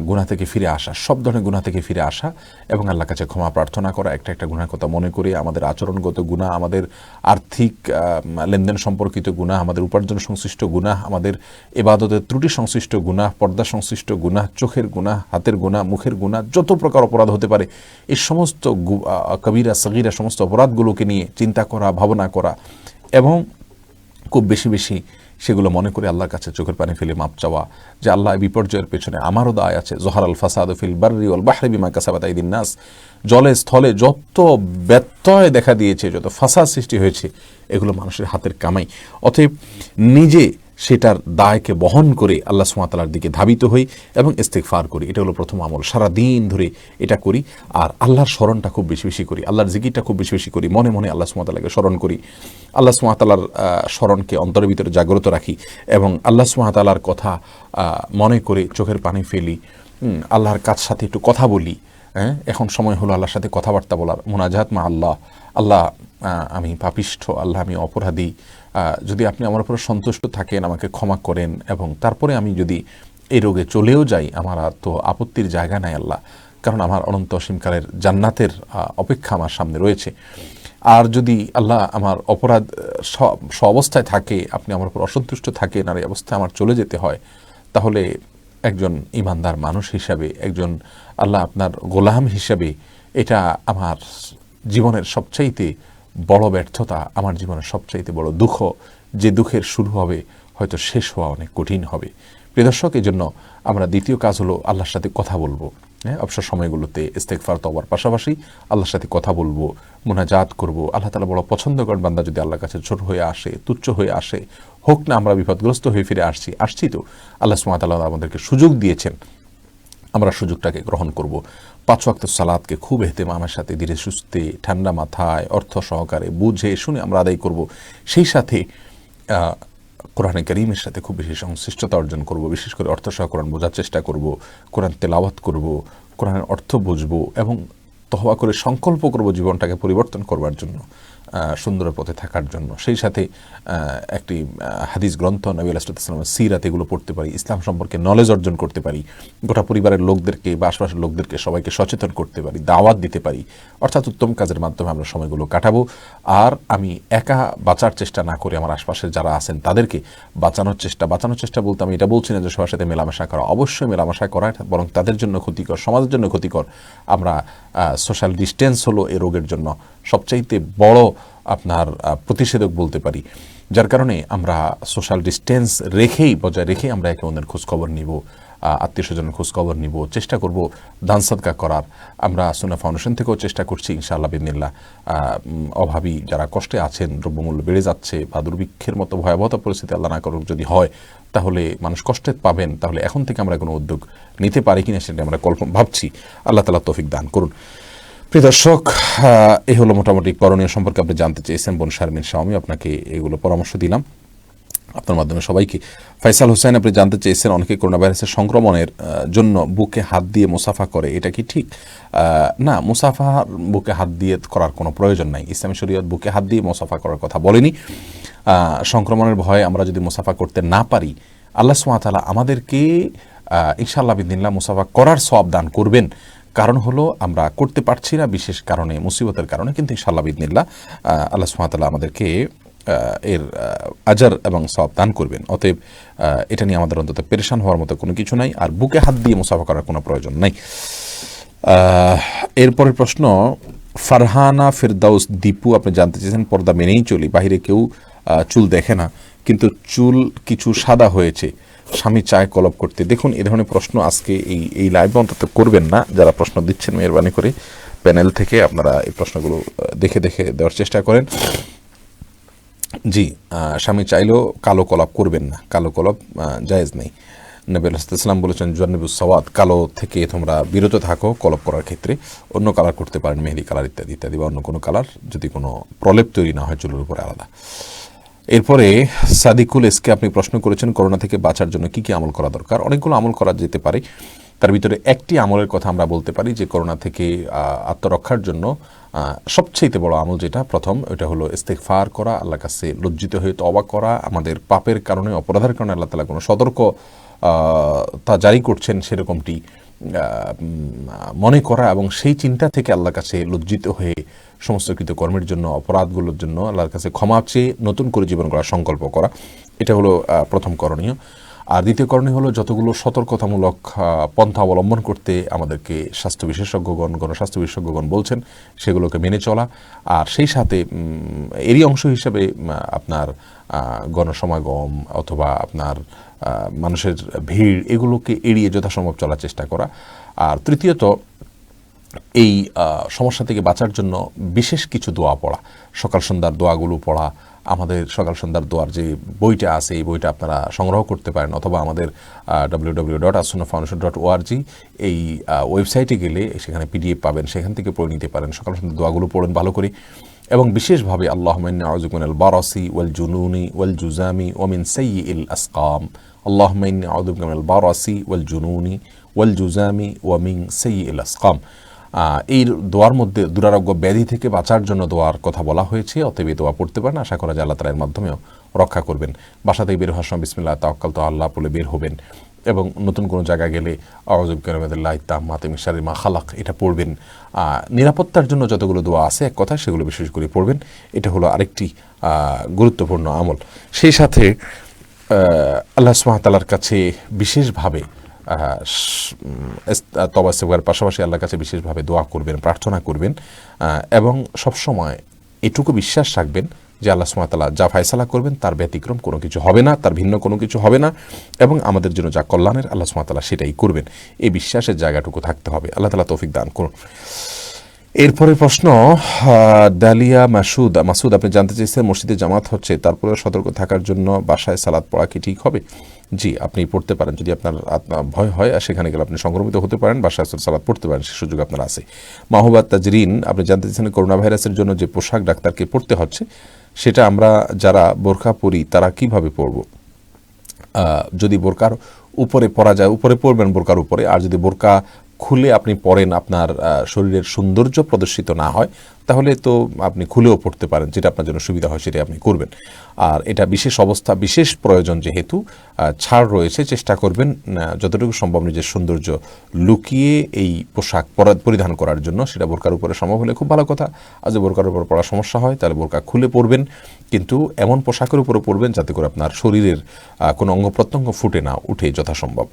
S1: গুনাহ থেকে ফিরে আসা, সব ধরনের গুনাহ থেকে ফিরে আসা এবং আল্লাহর কাছে ক্ষমা প্রার্থনা করা। একটা একটা গুনাহের কথা মনে করে আমাদের আচরণগত গুনাহ, আমাদের আর্থিক লেনদেন সম্পর্কিত গুনাহ, আমাদের উপার্জন সংশ্লিষ্ট গুনাহ, আমাদের ইবাদতের ত্রুটি সংশ্লিষ্ট গুনাহ, পর্দা সংশ্লিষ্ট গুনাহ, চোখের গুনাহ, হাতের গুনাহ, মুখের গুনাহ, যত প্রকার অপরাধ হতে পারে এই সমস্ত কবিরা সগীরা সমস্ত অপরাধগুলোকে নিয়ে চিন্তা করা, ভাবনা করা এবং খুব বেশি বেশি সেগুলো মনে করে আল্লাহর কাছে চোখের পানি ফেলে মাপ চাওয়া যে আল্লাহ এই বিপর্যয়ের পেছনে আমারও দায় আছে। জহারাল ফাসাদু ফিল বাররি ওয়াল বাহরি বিমা কাসাবাত আইদিন নাস, জলে স্থলে যত ব্যত্যয় দেখা দিয়েছে, যত ফাসাদ সৃষ্টি হয়েছে, এগুলো মানুষের হাতের কামাই। অতএব নিজে সেটার দায়কে বহন করে আল্লাহ সুবহানাহু ওয়া তাআলার দিকে ধাবিত হই এবং ইস্তেগফার করি। এটা হলো প্রথম আমল। সারা দিন ধরে এটা করি আর আল্লাহর স্মরণটা খুব বেশি বেশি করি, আল্লাহর জিকিরটা খুব বেশি বেশি করি, মনে মনে আল্লাহ সুবহানাহু ওয়া তাআলাকে স্মরণ করি, আল্লাহ সুবহানাহু ওয়া তাআলার স্মরণকে অন্তরের ভিতরে জাগ্রত রাখি এবং আল্লাহ সুবহানাহু ওয়া তাআলার কথা মনে করে চোখের পানি ফেলি, আল্লাহর কাছ সাথে একটু কথা বলি। এখন সময় হলো আল্লাহর সাথে কথাবার্তা বলার, মুনাজাত মা আল্লাহ। আল্লাহ আমি পাপিষ্ঠ, আল্লাহ আমি অপরাধী, যদি আপনি আমার উপর সন্তুষ্ট থাকেন আমাকে ক্ষমা করেন, এবং তারপরে আমি যদি এই রোগে চলেও যাই আমার আর তো আপত্তির জায়গা নাই আল্লাহ, কারণ আমার অনন্ত অসীমকালের জান্নাতের অপেক্ষা আমার সামনে রয়েছে। আর যদি আল্লাহ আমার অপরাধ অবস্থায় থাকে, আপনি আমার উপর অসন্তুষ্ট থাকেন আর এই অবস্থায় আমার চলে যেতে হয়, তাহলে একজন ঈমানদার মানুষ হিসাবে, একজন আল্লাহ আপনার গোলাম হিসাবে এটা আমার জীবনের সবচাইতে বড় ব্যর্থতা, আমার জীবনের সবচাইতে বড় দুঃখ, যে দুঃখের শুরু হবে হয়তো শেষ হওয়া অনেক কঠিন হবে। প্রিয় দর্শক, এই জন্য আমরা দ্বিতীয় কাজ হলো আল্লাহর সাথে কথা বলবো। অবসর সময়গুলোতে ইস্তেগফার তওবার পাশাপাশি আল্লাহর সাথে কথা বলবো, মুনাজাত করব। আল্লাহ তাআলা বড় পছন্দ করেন বান্দা যদি আল্লাহর কাছে ছোট হয়ে আসে, তুচ্ছ হয়ে আসে, হোক না আমরা বিপদগ্রস্ত হয়ে ফিরে আসছি তো আল্লাহ সুবহানাহু ওয়া তাআলা আমাদেরকে সুযোগ দিয়েছেন, আমরা সুযোগটাকে গ্রহণ করব। 5 ওয়াক্ত সালাতকে খুব ইহতিমামের সাথে ধীরে সুস্থে ঠান্ডা মাথায় অর্থ সহকারে বুঝে শুনে আমরা আদায় করব। সেই সাথে কোরআনে কারীমের সাথে খুব বেশি সংশ্লিষ্টতা অর্জন করব, বিশেষ করে অর্থ সহ কোরআন বোঝার চেষ্টা করব, কোরআন তেলাওয়াত করব, কোরআনের অর্থ বুঝব এবং তওবা করে সংকল্প করব জীবনটাকে পরিবর্তন করবার জন্য, সুন্দর পথে থাকার জন্য। সেই সাথে একটি হাদিস গ্রন্থ নবী আলাইহিস সালামের সিরাত এগুলো পড়তে পারি, ইসলাম সম্পর্কে নলেজ অর্জন করতে পারি, গোটা পরিবারের লোকদেরকে বা আশপাশের লোকদেরকে সবাইকে সচেতন করতে পারি, দাওয়াত দিতে পারি, অর্থাৎ উত্তম কাজের মাধ্যমে আমরা সময়গুলো কাটাবো। আর আমি একা বাঁচার চেষ্টা না করে আমার আশপাশের যারা আছেন তাদেরকে বাঁচানোর চেষ্টা বলতে আমি এটা বলছি না যে সবার সাথে মেলামেশা করা, অবশ্যই মেলামেশা করা, বরং তাদের জন্য ক্ষতিকর, সমাজের জন্য ক্ষতিকর। আমরা সোশ্যাল ডিস্টেন্স হলো এই রোগের জন্য সবচাইতে বড় আপনার প্রতিষেধক বলতে পারি, যার কারণে আমরা সোশ্যাল ডিস্টেন্স বজায় রেখে আমরা একে অন্যের খোঁজখবর নিব, আত্মীয় স্বজনের খোঁজখবর নিব, চেষ্টা করব দান সাদকা করার। আমরা সুন্নাহ ফাউন্ডেশন থেকেও চেষ্টা করছি ইনশাআল্লাহ বিদিনিল্লাহ। অভাবী যারা কষ্টে আছেন, দ্রব্যমূল্য বেড়ে যাচ্ছে বা দুর্ভিক্ষের মতো ভয়াবহতা পরিস্থিতি আল্লাহ না করুক যদি হয়, তাহলে মানুষ কষ্টে পাবেন, তাহলে এখন থেকে আমরা কোনো উদ্যোগ নিতে পারি কিনা সেটা আমরা ভাবছি। আল্লাহ তাআলা তৌফিক দান করুন। প্রিয় দর্শক, এই হলো মোটামুটি করণীয় সম্পর্কে আপনি জানতে চেয়েছেন। বোন শারমিন শাওমি, আপনাকে এগুলো পরামর্শ দিলাম আপনার মাধ্যমে সবাইকে। ফয়সাল হোসেন, আপনি জানতে চেয়েছেন অনেকে করোনা ভাইরাসের সংক্রমণের জন্য বুকে হাত দিয়ে মুসাফা করে, এটা কি ঠিক? না, মুসাফা বুকে হাত দিয়ে করার কোনো প্রয়োজন নাই। ইসলামী শরীয়ত বুকে হাত দিয়ে মুসাফা করার কথা বলেনি। সংক্রমণের ভয়ে আমরা যদি মুসাফা করতে না পারি, আল্লাহ সুবহানাহু ওয়া তাআলা আমাদেরকে ইনশাআল্লাহ বিদিনিল্লাহ মুসাফা করার সওয়াব দান করবেন। কারণ হলো আমরা করতে পারছি না বিশেষ কারণে, মুসিবতের কারণে, কিন্তু ইনশাআল্লাহ বিদিনিল্লাহ আল্লাহ সুবহানাহু ওয়া তাআলা আমাদেরকে এর আজার এবং সওয়াব দান করবেন। অতএব এটা নিয়ে আমাদের অন্তত পেরেশান হওয়ার মতো কোনো কিছু নাই, আর বুকে হাত দিয়ে মুসাফা করার কোনো প্রয়োজন নাই। এরপরের প্রশ্ন, ফারহানা ফেরদাউস দীপু, আপনি জানতে চেয়েছেন পর্দা মেনেই চলি, বাহিরে কেউ চুল দেখে না, কিন্তু চুল কিছু সাদা হয়েছে, স্বামী চায় কলব করতে। দেখুন, এই ধরনের প্রশ্ন আজকে এই লাইভে অন্তত করবেন না। যারা প্রশ্ন দিচ্ছেন মেহরবানি করে প্যানেল থেকে আপনারা এই প্রশ্নগুলো দেখে দেখে দেওয়ার চেষ্টা করেন। জি, স্বামী চাইলেও কালো কলাপ করবেন না, কালো কলাপ জায়েজ নেই। নবী আলাইহিস বলেছেন জন্নবুস সাওয়াদ, কালো থেকে তোমরা বিরত থাকো কলপ করার ক্ষেত্রে। অন্য কালার করতে পারেন, মেহেদি কালার ইত্যাদি ইত্যাদি, বা অন্য কোনো কালার, যদি কোনো প্রলেপ তৈরি না হয় চুলের উপরে আলাদা। এরপরে সাদিকুল এসকে, আপনি প্রশ্ন করেছেন করোনা থেকে বাঁচার জন্য কি কি আমল করা দরকার। অনেকগুলো আমল করা যেতে পারে, তার ভিতরে একটি আমলের কথা আমরা বলতে পারি যে করোনা থেকে আত্মরক্ষার জন্য সবচেয়ে বড় আমল যেটা প্রথম, ওইটা হলো ইস্তেগফার করা, আল্লাহর কাছে লজ্জিত হয়ে তওবা করা। আমাদের পাপের কারণে, অপরাধের কারণে আল্লাহ তাআলা কোনো সতর্ক তা জারি করছেন সেরকমটি মনে করা, এবং সেই চিন্তা থেকে আল্লাহর কাছে লজ্জিত হয়ে সমস্ত কৃতকর্মের জন্য, অপরাধগুলোর জন্য আল্লাহর কাছে ক্ষমা চেয়ে নতুন করে জীবন গড়ার সংকল্প করা। এটা হলো প্রথম করণীয়। আর দ্বিতীয় করণীয় হলো যতগুলো সতর্কতামূলক পন্থা অবলম্বন করতে আমাদেরকে স্বাস্থ্য বিশেষজ্ঞগণ, গণস্বাস্থ্য বিশেষজ্ঞগণ বলছেন, সেগুলোকে মেনে চলা। আর সেই সাথে এরই অংশ হিসাবে আপনার গণসমাগম অথবা আপনার মানুষের ভিড়, এগুলোকে এড়িয়ে যথাসম্ভব চলার চেষ্টা করা। আর তৃতীয়ত, এই সমস্যা থেকে বাঁচার জন্য বিশেষ কিছু দোয়া পড়া, সকাল সন্ধ্যার দোয়াগুলো পড়া। আমাদের সকাল সন্ধ্যার দোয়ার যে বইটা আছে, এই বইটা আপনারা সংগ্রহ করতে পারেন, অথবা আমাদের www.as-sunnahfoundation.org এই ওয়েবসাইটে গেলে সেখানে PDF পাবেন, সেখান থেকে পড়ে নিতে পারেন। সকাল সন্ধ্যার দোয়াগুলো পড়েন ভালো করে, এবং বিশেষভাবে আল্লাহুম্মা ইন্নী আউযু বিকা মিনাল বারাসি ওয়াল জুনুনি ওয়াল জুজামি ওয়া মিন সাইয়্যিল আসকাম। আল্লাহুম্মা ইন্নী আউযু বিকা মিনাল বারাসি ওয়াল জুনুনি ওয়াল জুজামি ওয়া মিন সাইয়্যিল আসকাম। এই দোয়ার মধ্যে দুরারোগ্য ব্যাধি থেকে বাঁচার জন্য দোয়ার কথা বলা হয়েছে। অতএব এই দোয়া পড়তে পারেন, আশা করা যায় আল্লাহ তাআলা এর মাধ্যমেও রক্ষা করবেন। বাসা থেকে বের হওয়ার সময় বিসমিল্লাহ তাওয়াক্কালতু আল্লাহ বলে বের হবেন, এবং নতুন কোনো জায়গায় গেলে আউযু বিকালিমাতিল্লাহি তাম্মাতি মিন শাররি মা খালাক এটা পড়বেন। নিরাপত্তার জন্য যতগুলো দোয়া আছে এক কথায় সেগুলো বিশেষ করে পড়বেন। এটা হলো আরেকটি গুরুত্বপূর্ণ আমল। সেই সাথে আল্লাহ সুবহানাহু ওয়া তাআলার কাছে বিশেষভাবে তওবা ইস্তেগফারের পাশাপাশি আল্লাহর কাছে বিশেষভাবে দোয়া করবেন, প্রার্থনা করবেন, এবং সবসময় এটুকু বিশ্বাস রাখবেন যে আল্লাহ সুবহানাহু ওয়া তাআলা যা ফয়সালা করবেন তার ব্যতিক্রম কোনো কিছু হবে না, তার ভিন্ন কোনো কিছু হবে না, এবং আমাদের জন্য যা কল্যাণের আল্লাহ সুবহানাহু ওয়া তাআলা সেটাই করবেন। এই বিশ্বাসের জায়গাটুকু থাকতে হবে। আল্লাহ তাআলা তৌফিক দান করুন। এরপরে প্রশ্ন, ডালিয়া মাসুদ, আপনি জানতে চেয়েছেন মসজিদে জামাত হচ্ছে, তারপরে সতর্ক থাকার জন্য বাসায় সালাত পড়া কি ঠিক হবে? জি, আপনি পড়তে পারেন। যদি আপনার ভয় হয় আর সেখানে গেলে আপনি সংক্রমিত হতে পারেন, বাসায় সালাত পড়তে পারেন, সে সুযোগ আপনার আছে। মাহবুবা তাজরিন, আপনি জানতে চেয়েছেন করোনা ভাইরাসের জন্য যে পোশাক ডাক্তারকে পড়তে হচ্ছে, সেটা আমরা যারা বোরকা পরি তারা কিভাবে পরব? যদি বোরকার উপরে পরা যায়, উপরে পরবেন বোরকার উপরে। আর যদি বোরকা খুলে আপনি পরেন, আপনার শরীরের সৌন্দর্য প্রদর্শিত না হয়, তাহলে তো আপনি খুলেও পড়তে পারেন, যেটা আপনার জন্য সুবিধা হয় সেটাই আপনি করবেন। আর এটা বিশেষ অবস্থা, বিশেষ প্রয়োজন যেহেতু ছাড় রয়েছে, চেষ্টা করবেন যতটুকু সম্ভব নিজের সৌন্দর্য লুকিয়ে এই পোশাক পরিধান করার জন্য। সেটা বোরকার উপরে সম্ভব হলে খুব ভালো কথা। আর যদি বোরকার উপর পড়ার সমস্যা হয় তাহলে বোরকা খুলে পরবেন, কিন্তু এমন পোশাকের উপরে পরবেন যাতে করে আপনার শরীরের কোনো অঙ্গ প্রত্যঙ্গ ফুটে না উঠে যথাসম্ভব।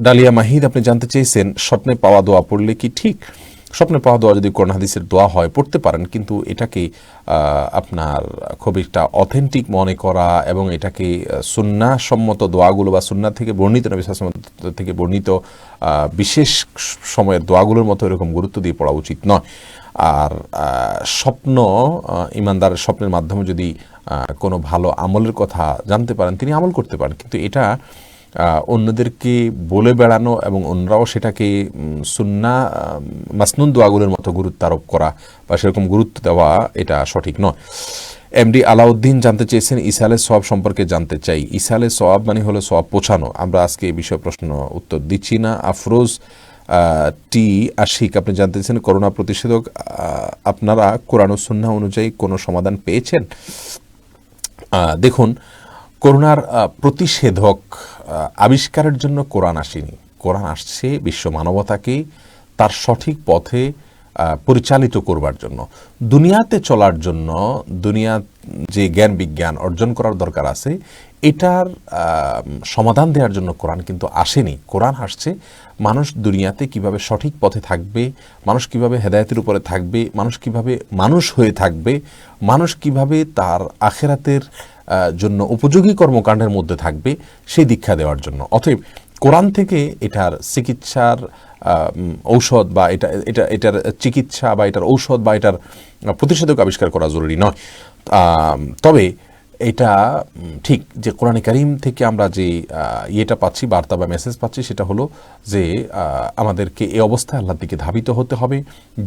S1: ডালিয়া মাহিদ, আপনি জানতে চেয়েছেন স্বপ্নে পাওয়া দোয়া পড়লে কি ঠিক? স্বপ্নে পাওয়া দোয়া যদি কোরআন হাদিসের দোয়া হয় পড়তে পারেন, কিন্তু এটাকে আপনার খুব একটা অথেন্টিক মনে করা এবং এটাকে সুন্নাহ সম্মত দোয়াগুলো বা সুন্নাহ থেকে বর্ণিত, নবী সাল্লাল্লাহু আলাইহি ওয়াসাল্লাম থেকে বর্ণিত বিশেষ সময়ের দোয়াগুলোর মতো এরকম গুরুত্ব দিয়ে পড়া উচিত নয়। আর স্বপ্ন, ইমানদারের স্বপ্নের মাধ্যমে যদি কোনো ভালো আমলের কথা জানতে পারেন তিনি আমল করতে পারেন, কিন্তু এটা অন্যদেরকে বলে বেড়ানো এবং অন্যরাও সেটাকে সুন্নাহ মাসনুন দোয়াগুলোর মতো গুরুত্ব আরোপ করা বা সেরকম গুরুত্ব দেওয়া এটা সঠিক নয়। এমডি আলাউদ্দিন জানতে চেয়েছেন ইসালে সওয়াব সম্পর্কে জানতে চাই। ইসালে সওয়াব মানে হলো সওয়াব পৌঁছানো। আমরা আজকে এই বিষয়ে প্রশ্ন উত্তর দিচ্ছি না। আফরোজ টি আশিক আপনি জানতে চেয়েছেন করোনা প্রতিষেধক আপনারা কোরআন ও সুন্নাহ অনুযায়ী কোনো সমাধান পেয়েছেন? দেখুন, করোনার প্রতিষেধক আবিষ্কারের জন্য কোরআন আসেনি। কোরআন আসছে বিশ্ব মানবতাকে তার সঠিক পথে পরিচালিত করবার জন্য, দুনিয়াতে চলার জন্য, দুনিয়া যে জ্ঞান বিজ্ঞান অর্জন করার দরকার আছে এটার সমাধান দেওয়ার জন্য কোরআন কিন্তু আসেনি। কোরআন আসছে মানুষ দুনিয়াতে কিভাবে সঠিক পথে থাকবে, মানুষ কিভাবে হেদায়েতের উপরে থাকবে, মানুষ কিভাবে মানুষ হয়ে থাকবে, মানুষ কিভাবে তার আখিরাতের জন্য উপযোগী কর্মকাণ্ডের মধ্যে থাকবে সেই দীক্ষা দেওয়ার জন্য। অতএব কোরআন থেকে এটার চিকিৎসার ঔষধ বা এটার চিকিৎসা বা এটার ঔষধ বা এটার প্রতিষেধক আবিষ্কার করা জরুরি নয়। তবে এটা ঠিক যে কোরআনে কারীম থেকে আমরা যে ইয়েটা পাচ্ছি, বার্তা বা মেসেজ পাচ্ছি, সেটা হলো যে আমাদেরকে এই অবস্থায় আল্লাহর দিকে ধাবিত হতে হবে।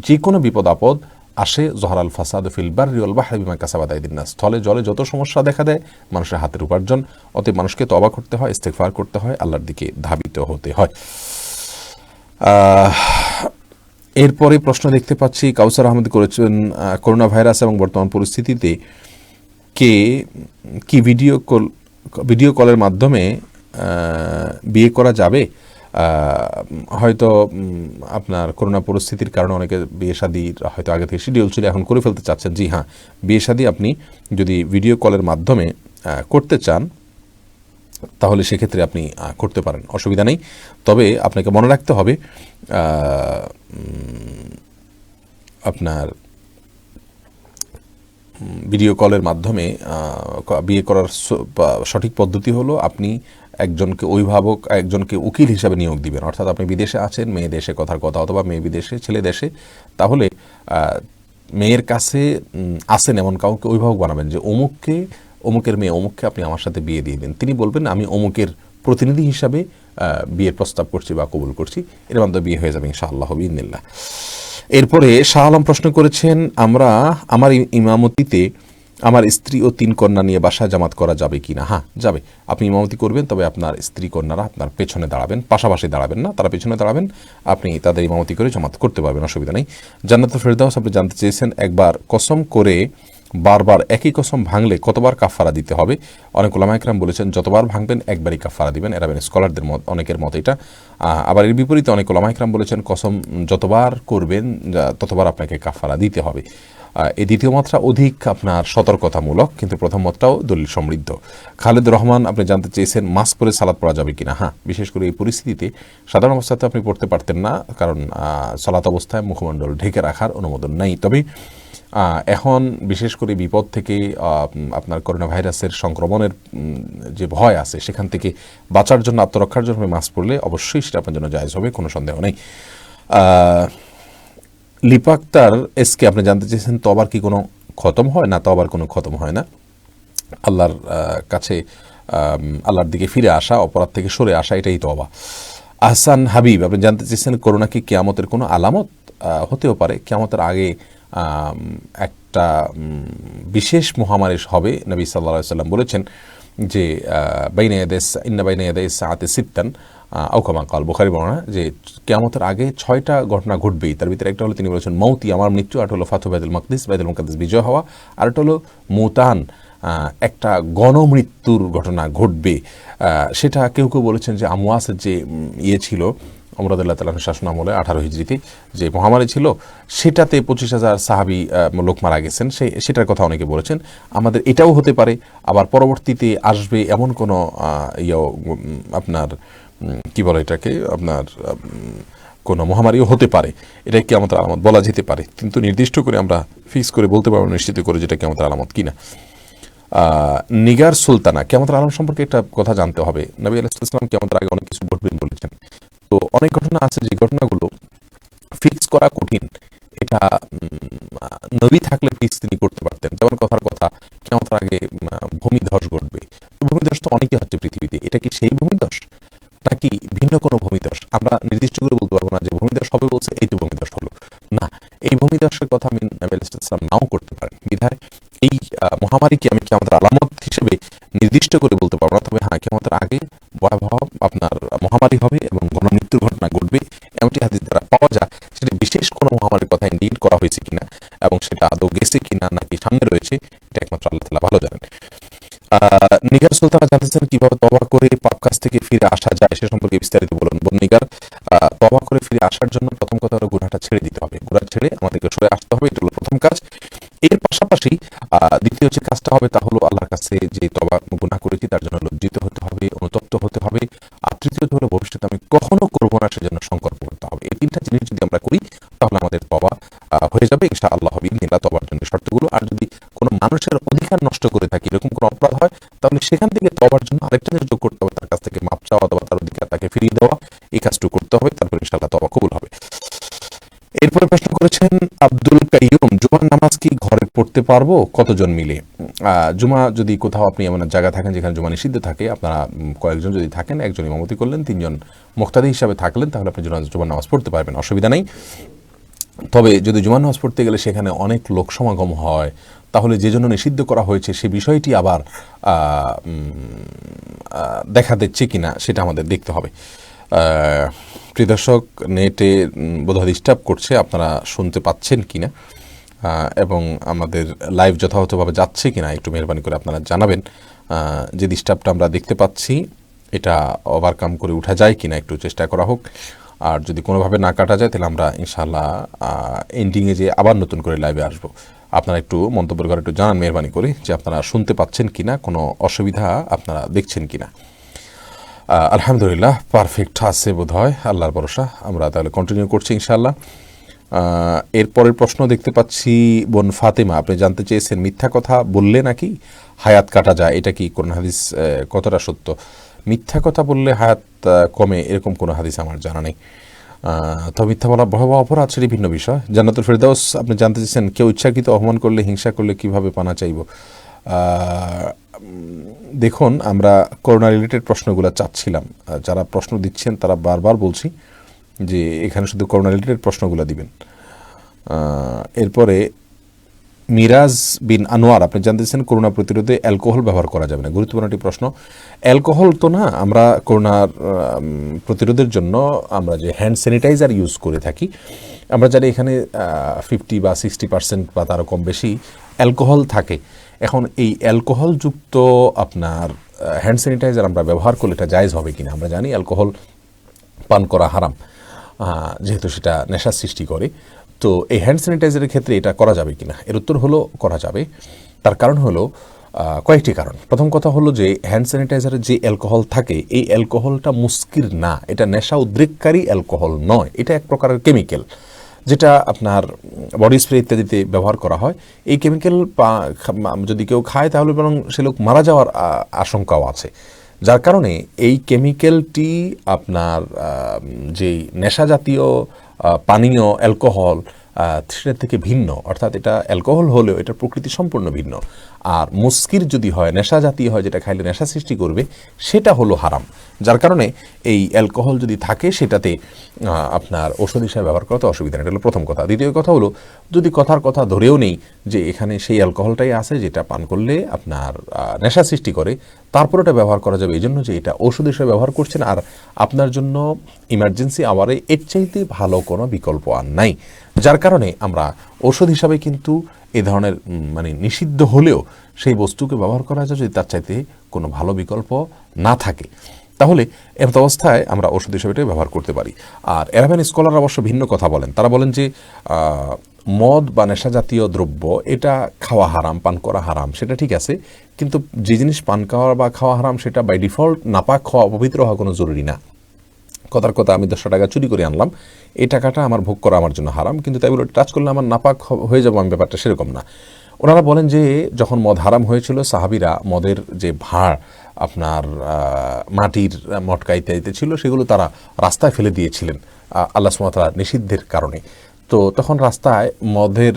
S1: যে কোনো বিপদ আপদ আসে, জহরাল ফাসাদ ফিল বাররি ওয়াল বাহরি বিমা কাসাবাত আইদিন নাস, স্থলে জলে যত সমস্যা দেখা দেয় মানুষের হাতের উপার্জন। অতএব মানুষকে তওবা করতে হয়, ইস্তেগফার করতে হয়, আল্লাহর দিকে ধাবিত হতে হয়। এরপরে প্রশ্ন দেখতে পাচ্ছি কাউসার আহমেদ করেছেন করোনা ভাইরাস এবং বর্তমান পরিস্থিতিতে কি ভিডিও কলের মাধ্যমে বিয়ে করা যাবে? হয়তো আপনার করোনা পরিস্থিতির কারণে অনেকে বিয়ে শাদী হয়তো আগে থেকে শিডিউল ছিল, এখন করে ফেলতে চাচ্ছেন। জি হ্যাঁ, বিয়ে শাদী আপনি যদি ভিডিও কলের মাধ্যমে করতে চান তাহলে সেক্ষেত্রে আপনি করতে পারেন, অসুবিধা নেই। তবে আপনাকে মনে রাখতে হবে আপনার ভিডিও কলের মাধ্যমে বিয়ে করার সঠিক পদ্ধতি হলো আপনি একজনকে অভিভাবক, একজনকে উকিল হিসাবে নিয়োগ দিবেন। অর্থাৎ আপনি বিদেশে আছেন, মেয়ে দেশে কথার কথা, অথবা মেয়ে বিদেশে ছেলে দেশে, তাহলে মেয়ের কাছে আসেন এমন কাউকে অভিভাবক বানাবেন যে অমুকের মেয়ে অমুককে আপনি আমার সাথে বিয়ে দিয়ে দেন। তিনি বলবেন আমি অমুকের প্রতিনিধি হিসাবে বিয়ের প্রস্তাব করছি বা কবুল করছি, এর মাধ্যমে বিয়ে হয়ে যাবে ইনশাআল্লাহ বিইذনিল্লাহ। এরপরে শাহ আলম প্রশ্ন করেছেন আমার ইমামতিতে আমার স্ত্রী ও 3 কন্যা নিয়ে বাসায় জামাত করা যাবে কিনা? হ্যাঁ, যাবে। আপনি ইমামতি করবেন, তবে আপনার স্ত্রী কন্যারা আপনার পেছনে দাঁড়াবেন, পাশাপাশি দাঁড়াবেন না, তারা পেছনে দাঁড়াবেন, আপনি তাদের ইমামতি করে জামাত করতে পারবেন, অসুবিধা নেই। জান্নাতুল ফেরদাউস আপনি জানতে চেয়েছেন একবার কসম করে বারবার একই কসম ভাঙলে কতবার কাফারা দিতে হবে? অনেক উলামা ইকরাম বলেছেন যতবার ভাঙবেন একবারই কাফারা দিবেন, এরা স্কলারদের মত, অনেকের মত এটা। আবার এর বিপরীতে অনেক উলামা ইকরাম বলেছেন কসম যতবার করবেন ততবার আপনাকে কাফারা দিতে হবে। এই দ্বিতীয় মতটা অধিক আপনার সতর্কতামূলক, কিন্তু প্রথম মতটাও দলিল সমৃদ্ধ। খালেদ রহমান আপনি জানতে চেয়েছেন মাস্ক পরে সালাত পড়া যাবে কিনা? হ্যাঁ, বিশেষ করে এই পরিস্থিতিতে সাধারণ অবস্থাতে আপনি পড়তে পারতেন না, কারণ সালাত অবস্থায় মুখমণ্ডল ঢেকে রাখার অনুমোদন নেই। তবে এখন বিশেষ করে বিপদ থেকে আপনার করোনা ভাইরাসের সংক্রমণের যে ভয় আছে সেখান থেকে বাঁচার জন্য, আত্মরক্ষার জন্য মাস্ক পরলে অবশ্যই সেটা আপনার জন্য জায়েজ হবে, কোনো সন্দেহ নেই। লিপাক্তার এসকে আপনি জানতে চেয়েছেন তওবার কি কোনো খতম হয়? না, তওবার কোনো খতম হয় না। আল্লাহর কাছে আল্লাহর দিকে ফিরে আসা, অপরাধ থেকে সরে আসা, এটাই তওবা। আহসান হাবিব আপনি জানতে চেয়েছেন করোনা কি কিয়ামতের কোনো আলামত? হতেও পারে, কিয়ামতের আগে একটা বিশেষ মহামারী হবে। নবী সাল্লাল্লাহু আলাইহি ওয়াসাল্লাম বলেছেন যে ইন্না বাইনা ইয়াদাইস সাআতি সিত্তান আও কামা ক্বাল, বুখারী বর্ণনা, যে কিয়ামতের আগে 6টা ঘটনা ঘটবেই। তার ভিতরে একটা হলো তিনি বলেছেন মৌতি, আমার মৃত্যু, আর হলো ফাতহু বাইতুল মাকদিস, বাইতুল মুকাদ্দাস বিজয় হওয়া, আর একটা হলো মুতান, একটা গণমৃত্যুর ঘটনা ঘটবে। সেটা কেউ কেউ বলেছেন যে আমওয়াসের যে ইয়ে ছিল ওমর রাদিয়াল্লাহু তাআলার শাসন আমলে 18 হিজরিতে যে মহামারী ছিল, সেটাতে 25,000 সাহাবী লোক মারা গেছেন, সেটার কথা অনেকে বলেছেন। আমাদের এটাও হতে পারে, আবার পরবর্তীতে আসবে এমন কোনো আপনার কি বলে এটাকে, আপনার কোনো মহামারীও হতে পারে, এটা কিয়ামতের আলামত বলা যেতে পারে, কিন্তু নির্দিষ্ট করে আমরা ফিক্স করে বলতে পারবো নিশ্চিত করে যেটা কিয়ামতের আলামত কিনা। নিগার সুলতানা, কিয়ামতের আলামত সম্পর্কে একটা কথা জানতে হবে। নবী আলাইহিস সালাম কিয়ামতের আগে অনেক কিছু ঘটবে বলেছেন, তো অনেক ঘটনা আছে যে ঘটনাগুলো ফিক্স করা কঠিন। এটা নবী থাকলে ফিক্স তিনি করতে পারতেন। যেমন কথার কথা, কিয়ামতের আগে ভূমিধস ঘটবে। ভূমিধস তো অনেকই হচ্ছে পৃথিবীতে, এটা কি সেই ভূমিধস নাকি ভিন্ন কোনো ভূমিধস? আমরা নির্দিষ্ট করে বলতে পারবো না যে ভূমিধস হবে বলছে এই তো ভূমিধস হলো না। এই ভূমিধসের কথা আমি নবী আলাইহিস সালাম নাও করতে পারেন, বিধায় এই মহামারীকে আমি কিয়ামতের আলামত হিসেবে নির্দিষ্ট করে বলতে পারবো না। তবে হ্যাঁ, কিয়ামতের আগে ভয়াবহ আপনার মহামারী হবে এবং গণমৃত্যুর ঘটনা ঘটবে, এমনটি হাদিস দ্বারা পাওয়া যায়। সেটা বিশেষ কোনো মহামারীর কথা ইন্ডিকেট করা হয়েছে কিনা এবং সেটা আদৌ গেছে কিনা নাকি সামনে রয়েছে, এটা একমাত্র আল্লাহ তাআলা ভালো জানেন। নিগার সুলতানা জানতেছেন কিভাবে তওবা করে পাপ কাজ থেকে ফিরে আসা যায়, সে সম্পর্কে বিস্তারিত বলুন। নিগার, তওবা করে ফিরে আসার জন্য প্রথম কথা হলো গুনাহটা ছেড়ে দিতে হবে, গুনাহ ছেড়ে আমাদেরকে সরে আসতে হবে, এটা হলো প্রথম কাজ। এর পাশাপাশি দ্বিতীয় যে কাজটা হবে তা হলো আল্লাহর কাছে যে তওবা গুনাহ করেছি তার জন্য লজ্জিত হতে হবে, অনুতপ্ত হতে হবে। আর তৃতীয়ত হলো ভবিষ্যতে আমি কখনো করবো না সেজন্য সংকল্প করতে হবে। এই তিনটা জিনিস যদি আমরা করি তাহলে আমাদের তওবা হয়ে যাবে ইনশাআল্লাহ। বিইذনিল্লাহ তওবার জন্য শর্তগুলো। আর যদি কোনো মানুষের অধিকার নষ্ট করে থাকি, এরকম কোনো অপরাধ হয়, তাহলে সেখান থেকে তওবার জন্য আরেকটা জিনিস যোগ করতে হবে, তার কাছ থেকে মাপ চাওয়া অথবা তার অধিকার তাকে ফিরিয়ে দেওয়া। এই কাজটুকু করতে হবে, তারপর ইনশাআল্লাহ তওবা কবুল হবে। এরপরে প্রশ্ন করেছেন আব্দুল কাইয়ুম, জুমার নামাজ কি ঘরে পড়তে পারবো কতজন মিলে? জুমা যদি কোথাও আপনি এমন জায়গা থাকেন যেখানে জুমা নিষিদ্ধ থাকে, আপনারা কয়েকজন যদি থাকেন, একজন ইমামতি করলেন, 3 জন মুক্তাদি হিসাবে থাকলেন, তাহলে আপনি জুমার নামাজ পড়তে পারবেন, অসুবিধা নেই। তবে যদি জুমার নামাজ পড়তে গেলে সেখানে অনেক লোক সমাগম হয়, তাহলে যে জন্য নিষিদ্ধ করা হয়েছে সে বিষয়টি আবার দেখা দিচ্ছে কিনা সেটা আমাদের দেখতে হবে। প্রিয় দর্শক, নেটে বোধহয় ডিস্টার্ব করছে, আপনারা শুনতে পাচ্ছেন কিনা এবং আমাদের লাইভ যথাযথভাবে যাচ্ছে কিনা একটু মেহরবানি করে আপনারা জানাবেন। যে ডিস্টার্বটা আমরা দেখতে পাচ্ছি এটা ওভারকাম করে উঠা যায় কিনা একটু চেষ্টা করা হোক। আর যদি কোনোভাবে না কাটা যায় তাহলে আমরা ইনশাআল্লাহ এন্ডিংয়ে যে আবার নতুন করে লাইভে আসবো। আপনারা একটু মন্তব্যের ঘরে একটু জানান মেহরবানি করে যে আপনারা শুনতে পাচ্ছেন কিনা, কোনো অসুবিধা আপনারা দেখছেন কিনা। আলহামদুলিল্লাহ পারফেক্ট আছে বোধ হয়, আল্লাহর ভরসা। আমরা তাহলে কন্টিনিউ করছি ইনশাআল্লাহ। এরপরের প্রশ্ন দেখতে পাচ্ছি বোন ফাতেমা, আপনি জানতে চেয়েছেন মিথ্যা কথা বললে নাকি হায়াত কাটা যায়, এটা কি কোন হাদিস কতটা সত্য? মিথ্যা কথা বললে হায়াত কমে এরকম কোনো হাদিস আমার জানা নেই। তো মিথ্যা বলা ভয়াবহ অপরাধ, সেটি ভিন্ন বিষয়। জান্নাতুল ফেরদাউস, আপনি জানতে চেয়েছেন কেউ ইচ্ছাকৃত অপমান করলে, হিংসা করলে কিভাবে পানা চাইব? দেখুন, আমরা করোনা রিলেটেড প্রশ্নগুলো চাচ্ছিলাম, যারা প্রশ্ন দিচ্ছেন তারা বারবার বলছি যে এখানে শুধু করোনা রিলেটেড প্রশ্নগুলো দিবেন। এরপরে মিরাজ বিন আনোয়ার, আপনি জানতেছেন করোনা প্রতিরোধে অ্যালকোহল ব্যবহার করা যাবে না, গুরুত্বপূর্ণ একটি প্রশ্ন। অ্যালকোহল তো না, আমরা করোনার প্রতিরোধের জন্য আমরা যে হ্যান্ড স্যানিটাইজার ইউজ করে থাকি, আমরা জানি এখানে 50 বা 60% বা তারও কম বেশি অ্যালকোহল থাকে। এখন এই অ্যালকোহলযুক্ত আপনার হ্যান্ড স্যানিটাইজার আমরা ব্যবহার করলে এটা জায়েজ হবে কিনা? আমরা জানি অ্যালকোহল পান করা হারাম, যেহেতু সেটা নেশা সৃষ্টি করে। তো এই হ্যান্ড স্যানিটাইজারের ক্ষেত্রে এটা করা যাবে কিনা? এর উত্তর হলো করা যাবে। তার কারণ হলো কয়েকটি কারণ। প্রথম কথা হলো যে হ্যান্ড স্যানিটাইজারে যে অ্যালকোহল থাকে, এই অ্যালকোহলটা মুস্কির না, এটা নেশা উদ্রেককারী অ্যালকোহল নয়, এটা এক প্রকারের কেমিক্যাল যেটা আপনার বডি স্প্রে ইত্যাদিতে ব্যবহার করা হয়। এই কেমিক্যাল যদি কেউ খায় তাহলে বরং সে লোক মারা যাওয়ার আশঙ্কাও আছে। যার কারণে এই কেমিক্যালটি আপনার যেই নেশা জাতীয় পানীয় অ্যালকোহল সেটার থেকে ভিন্ন, অর্থাৎ এটা অ্যালকোহল হলেও এটার প্রকৃতি সম্পূর্ণ ভিন্ন। আর মুস্কির যদি হয়, নেশা জাতীয় হয়, যেটা খাইলে নেশা সৃষ্টি করবে, সেটা হলো হারাম। যার কারণে এই অ্যালকোহল যদি থাকে সেটাতে আপনার ঔষধ হিসাবে ব্যবহার করা তো অসুবিধা নেই, এটা হলো প্রথম কথা। দ্বিতীয় কথা হলো যদি কথার কথা ধরেও নেই যে এখানে সেই অ্যালকোহলটাই আছে যেটা পান করলে আপনার নেশা সৃষ্টি করে, তারপর এটা ব্যবহার করা যাবে এই জন্য যে এটা ঔষধ হিসেবে ব্যবহার করছেন, আর আপনার জন্য ইমার্জেন্সি আওয়ারে এর চাইতে ভালো কোনো বিকল্প আর নাই। যার কারণে আমরা ঔষধ হিসাবে কিন্তু এ ধরনের মানে নিষিদ্ধ হলেও সেই বস্তুকে ব্যবহার করা যায় যদি তার চাইতে কোনো ভালো বিকল্প না থাকে, তাহলে এমত অবস্থায় আমরা ওষুধ হিসেবে এটা ব্যবহার করতে পারি। আর আরবিয়ান স্কলাররা অবশ্য ভিন্ন কথা বলেন, তারা বলেন যে মদ বা নেশা জাতীয় দ্রব্য এটা খাওয়া হারাম, পান করা হারাম, সেটা ঠিক আছে, কিন্তু যে জিনিস পান করা বা খাওয়া হারাম সেটা বাই ডিফল্ট নাপাক হওয়া, অপবিত্র হওয়া কোনো জরুরি না। কথার কথা আমি 10 টাকা চুরি করে আনলাম, এই টাকাটা আমার ভোগ করা আমার জন্য হারাম, কিন্তু তাই বলে টাচ করলে আমার নাপাক হয়ে যাবো আমি, ব্যাপারটা সেরকম না। ওনারা বলেন যে যখন মদ হারাম হয়েছিল, সাহাবিরা মদের যে ভাঁড় আপনার মাটির মটকা ইত্যাদিতে ছিল, সেগুলো তারা রাস্তায় ফেলে দিয়েছিলেন আল্লাহ সুবহানাহু ওয়া তাআলার নিষিদ্ধের কারণে। তো তখন রাস্তায় মদের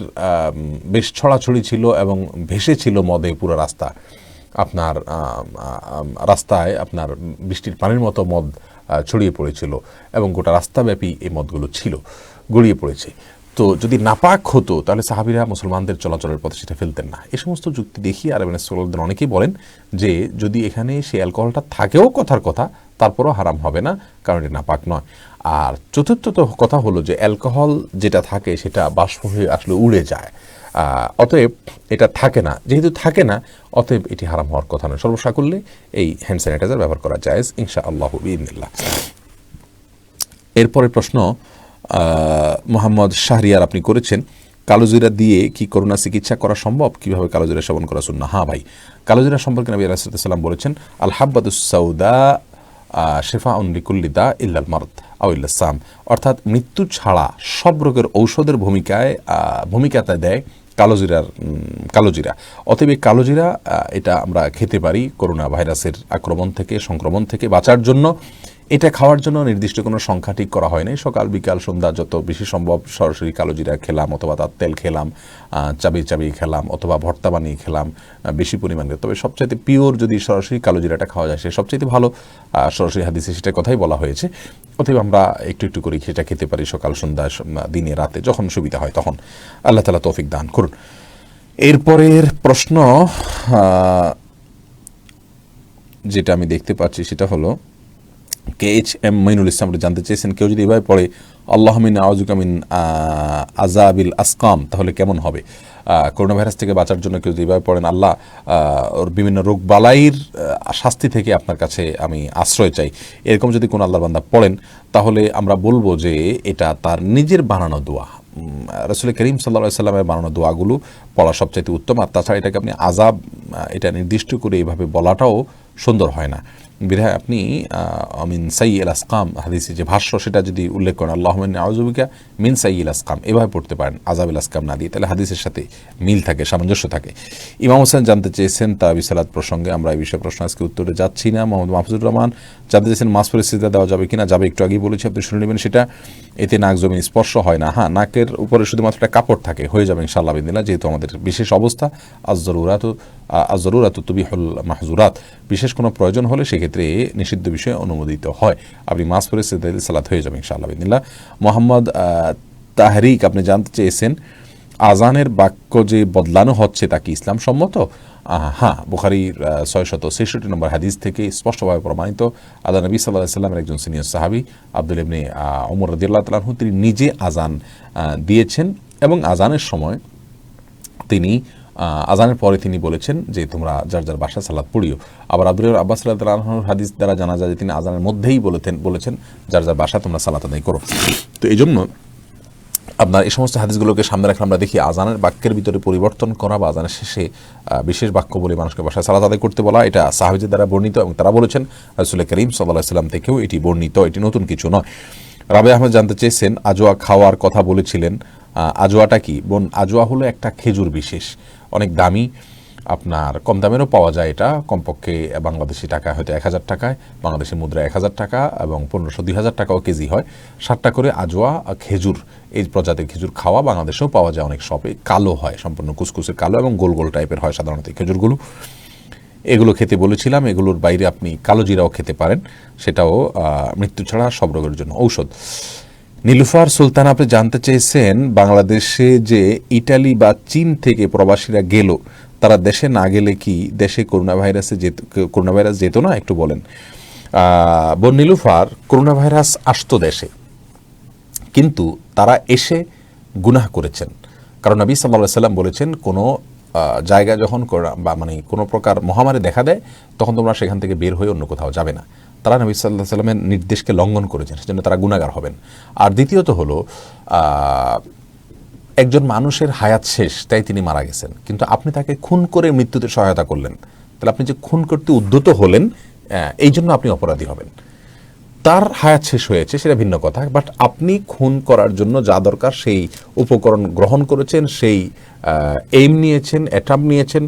S1: বেশ ছড়াছড়ি ছিল এবং ভেসে ছিল মদে পুরো রাস্তা। আপনার রাস্তায় আপনার বৃষ্টির পানির মতো মদ ছড়িয়ে পড়েছিল এবং গোটা রাস্তাব্যাপী এই মদগুলো ছিল, গড়িয়ে পড়েছে। তো যদি নাপাক হতো তাহলে সাহাবীরা মুসলমানদের চলাচলের পথে সেটা ফেলতেন না। এই সমস্ত যুক্তি দেখি আর স্কলারদের অনেকেই বলেন যে যদি এখানে সেই অ্যালকোহলটা থাকেও কথার কথা, তারপরও হারাম হবে না, কারণ এটা নাপাক নয়। আর চতুর্থত কথা হলো যে অ্যালকোহল যেটা থাকে সেটা বাষ্প হয়ে আসলে উড়ে যায়, অতএব এটা থাকে না, যেহেতু থাকে না অতএব এটি হারাম হওয়ার কথা নয়। সর্বসাকুল্যে এই হ্যান্ড স্যানিটাইজার ব্যবহার করা জায়েজ ইনশাআল্লাহু বিইذনিল্লাহ। এরপরে প্রশ্ন মোহাম্মদ শাহরিয়ার আপনি করেছেন, কালোজিরা দিয়ে কি করোনা চিকিৎসা করা সম্ভব? কিভাবে কালোজিরা সেবন করা সুন্নাহ? হ্যাঁ ভাই, কালোজিরা সম্পর্কে নবী আলাইহিস সালাম বলেছেন, আল হাব্বাতুস সাউদা শিফাউন লিকুল্লি দা ইল্লাল মারদ আও ইল্লাস সাম, অর্থাৎ মৃত্যু ছাড়া সব রোগের ঔষধের ভূমিকাতে দেয় কালোজিরা। অতএব এই কালোজিরা এটা আমরা খেতে পারি করোনা ভাইরাসের সংক্রমণ থেকে বাঁচার জন্য। এটা খাওয়ার জন্য নির্দিষ্ট কোনো সংখ্যা ঠিক করা হয় নাই, সকাল বিকাল সন্ধ্যা যত বেশি সম্ভব সরাসরি কালোজিরা খেলাম, অথবা তার তেল খেলাম, চাবিয়ে খেলাম, অথবা ভর্তা বানিয়ে খেলাম বেশি পরিমাণে। তবে সবচাইতে পিওর যদি সরাসরি কালোজিরাটা খাওয়া যায় সে সবচাইতে ভালো, সরাসরি হাদিসে সেটার কথাই বলা হয়েছে। অতএব আমরা একটু একটু করে সেটা খেতে পারি সকাল সন্ধ্যা দিনে রাতে যখন সুবিধা হয় তখন। আল্লাহ তাআলা তৌফিক দান করুন। এরপরের প্রশ্ন যেটা আমি দেখতে পাচ্ছি সেটা হলো KHM মাইনুল ইসলাম জানতে চেয়েছেন, কেউ যদি এভাবে পড়ে আল্লাহুম্মা ইন্নী আউযুবিকা মিন আযাবিল আসকাম, তাহলে কেমন হবে? করোনা ভাইরাস থেকে বাঁচার জন্য কেউ যদি এভাবে পড়েন, আল্লাহ ওর বিভিন্ন রোগ বালাইর শাস্তি থেকে আপনার কাছে আমি আশ্রয় চাই, এরকম যদি কোনো আল্লাহর বান্দা পড়েন, তাহলে আমরা বলবো যে এটা তার নিজের বানানো দোয়া। রাসূল করিম সাল্লাল্লাহু আলাইহি সাল্লামের বানানো দোয়াগুলো পড়া সবচাইতে উত্তম। আর তাছাড়া এটাকে আপনি আযাব এটা নির্দিষ্ট করে এইভাবে বলাটাও সুন্দর হয় না। বিধায় আপনি মিন সাইয়্যিল আসকাম হাদিসে যে ভাষ্য সেটা যদি উল্লেখ করেন, আল্লাহুম্মা ইন্নী আউযুবিকা মিন সাইয়্যিল আসকাম, এভাবে পড়তে পারেন, আযাবিল আসকাম না দিয়ে, তাহলে হাদিসের সাথে মিল থাকে, সামঞ্জস্য থাকে। ইমাম হোসেন জানতে চেয়েছেন তারাবি সালাত প্রসঙ্গে, আমরা এই বিষয়ে প্রশ্ন আজকে উত্তরে যাচ্ছি না। মোহাম্মদ মাহফুজুর রহমান জানতে চেয়েছেন মাস পরে সিজদা দেওয়া যাবে কিনা? যাবে, একটু আগেই বলেছি, আপনি শুনে নেবেন সেটা। এতে নাক জমিন স্পর্শ হয় না। হ্যাঁ, নাকের উপরে শুধুমাত্র একটা কাপড় থাকে, হয়ে যাবে ইনশাআল্লাহ বিদিনা, যেহেতু আমাদের বিশেষ অবস্থা, আজ-জরুরাতু তুবিহুল মাহজুরাত, বিশেষ কোনো প্রয়োজন হলে সেক্ষেত্রে নিষিদ্ধ বিষয়ে অনুমোদিত হয়। আপনি মাস পরে সিজদায় সালাত হয়ে যাবে ইনশাআল্লাহ বিদিনিল্লাহ। মোহাম্মদ তাহরিক আপনি জানতে চেয়েছেন আজানের বাক্য যে বদলানো হচ্ছে তা কি ইসলাম সম্মত? হ্যাঁ, বুখারীর 666 নম্বর হাদিস থেকে স্পষ্টভাবে প্রমাণিত। আল্লাহ নবী সাল্লাল্লাহু আলাইহি ওয়াসাল্লামের একজন সিনিয়র সাহাবী আব্দুল ইবনে ওমর রাদিয়াল্লাহু তাআলা আনহু, তিনি নিজে আজান দিয়েছেন এবং আজানের সময় তিনি আজানের পরে তিনি বলেছেন যে তোমরা যার যার বাসায় সালাত পড়িও। আবার আব্দুল্লাহ আব্বাস রাদিয়াল্লাহু আনহুর হাদিস দ্বারা জানা যায় যে তিনি আজানের মধ্যেই বলেছেন যার যার বাসায় তোমরা সালাত আদায় করো। তো এই জন্য আপনার এই সমস্ত হাদিসগুলোকে সামনে রাখলে আমরা দেখি আজানের বাক্যের ভিতরে পরিবর্তন করা বা আজানের শেষে বিশেষ বাক্য বলে মানুষকে বাসায় সালাত আদায় করতে বলা, এটা সাহাবীদের দ্বারা বর্ণিত এবং তারা বলেছেন রাসূল করিম সাল্লাল্লাহু আলাইহি ওয়াসাল্লাম থেকেও এটি বর্ণিত, এটি নতুন কিছু নয়। রাবে আহমেদ জানতে চেয়েছেন আজোয়া খাওয়ার কথা বলেছিলেন, আজোয়াটা কি? বোন, আজোয়া হলো একটা খেজুর বিশেষ, অনেক দামি, আপনার কম দামেরও পাওয়া যায়। এটা কমপক্ষে বাংলাদেশি টাকা হয়তো 1000 টাকায়, বাংলাদেশি মুদ্রা 1000 টাকা এবং 1500-2000 টাকাও কেজি হয়। 60টা করে আজোয়া খেজুর, এই প্রজাতির খেজুর খাওয়া বাংলাদেশেও পাওয়া যায় অনেক শপে, কালো হয়, সম্পূর্ণ কুচকুচে কালো এবং গোল গোল টাইপের হয় সাধারণত খেজুরগুলো। এগুলো খেতে বলেছিলাম। এগুলোর বাইরে আপনি কালো জিরাও খেতে পারেন, সেটাও মৃত্যু ছাড়া সব রোগের জন্য ঔষধ। নীলুফার সুলতান আপনি জানতে চেয়েছেন বাংলাদেশে যে ইটালি বা চীন থেকে প্রবাসীরা গেল, তারা দেশে না গেলে কি দেশে করোনা ভাইরাস যেত না? একটু বলেন। বোন নীলুফার, করোনা ভাইরাস আসতো দেশে, কিন্তু তারা এসে গুনাহ করেছেন। কারণ নবী সাল্লাল্লাহু আলাইহি ওয়াসাল্লাম বলেছেন কোনো জায়গায় যখন কোনো প্রকার মহামারী দেখা দেয় তখন তোমরা সেখান থেকে বের হয়ে অন্য কোথাও যাবে না। তারা নবী সাল্লাল্লাহু আলাইহি ওয়াসাল্লামের নির্দেশকে লঙ্ঘন করেছেন, সেজন্য তারা গুনাহগার হবেন। আর দ্বিতীয়ত হলো একজন মানুষের হায়াত শেষ, তাই তিনি মারা গেছেন, কিন্তু আপনি তাকে খুন করে মৃত্যুতে সহায়তা করলেন, তাহলে আপনি যে খুন করতে উদ্যত হলেন এই জন্য আপনি অপরাধী হবেন। তার হায়াত শেষ হয়েছে সেটা ভিন্ন কথা, বাট আপনি খুন করার জন্য যা দরকার সেই উপকরণ গ্রহণ করেছেন, সেই এইম নিয়েছেন, অ্যাটাম্প নিয়েছেন,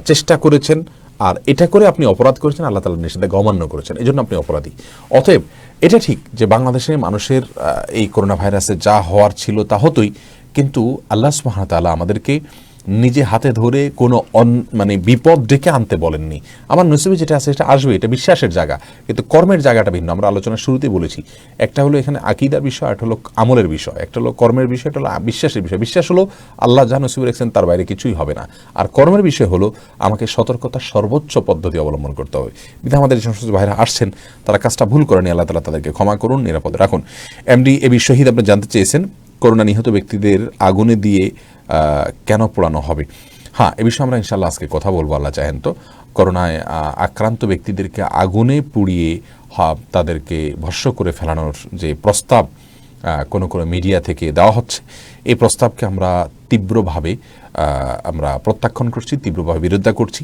S1: চেষ্টা করেছেন, আর এটা করে আপনি অপরাধ করেছেন, আল্লাহ তাআলার নিষেধাজ্ঞা অমান্য করেছেন, এই জন্য আপনি অপরাধী। অতএব এটা ঠিক যে বাংলাদেশের মানুষের এই করোনা ভাইরাসে যা হওয়ার ছিল তা হতোই, কিন্তু আল্লাহ সুবহানাহু ওয়া তাআলা আমাদেরকে নিজে হাতে ধরে কোনো মানে বিপদ ডেকে আনতে বলেননি। আমার নসিবে যেটা আছে সেটা আসবে, এটা বিশ্বাসের জায়গা, কিন্তু কর্মের জায়গাটা ভিন্ন। আমরা আলোচনার শুরুতেই বলেছি, একটা হলো এখানে আকীদার বিষয়, একটা হলো আমলের বিষয়, একটা হলো কর্মের বিষয়, একটা হলো বিশ্বাসের বিষয়। বিশ্বাস হলো আল্লাহ যা নসিবে রেখেছেন তার বাইরে কিছুই হবে না, আর কর্মের বিষয় হলো আমাকে সতর্কতার সর্বোচ্চ পদ্ধতি অবলম্বন করতে হবে। বিধায় আমাদের যে সমস্ত ভাইরা আসছেন তারা কাজটা ভুল করেনি, আল্লাহ তাআলা তাদেরকে ক্ষমা করুন, নিরাপদে রাখুন। এমডি এবি শহীদ আপনি জানতে চেয়েছেন করোনা নিহত ব্যক্তিদের আগুনে দিয়ে কেন পোড়ানো হবে। হ্যাঁ, এ বিষয়ে আমরা ইনশাল্লাহ আজকে কথা বলবো, আল্লাহ চাহেন তো। করোনায় আক্রান্ত ব্যক্তিদেরকে আগুনে পুড়িয়ে তাদেরকে ভস্ম করে ফেলানোর যে প্রস্তাব কোনো কোনো মিডিয়া থেকে দেওয়া হচ্ছে, এই প্রস্তাবকে আমরা তীব্রভাবে আমরা প্রত্যাখ্যান করছি, তীব্রভাবে বিরোধিতা করছি,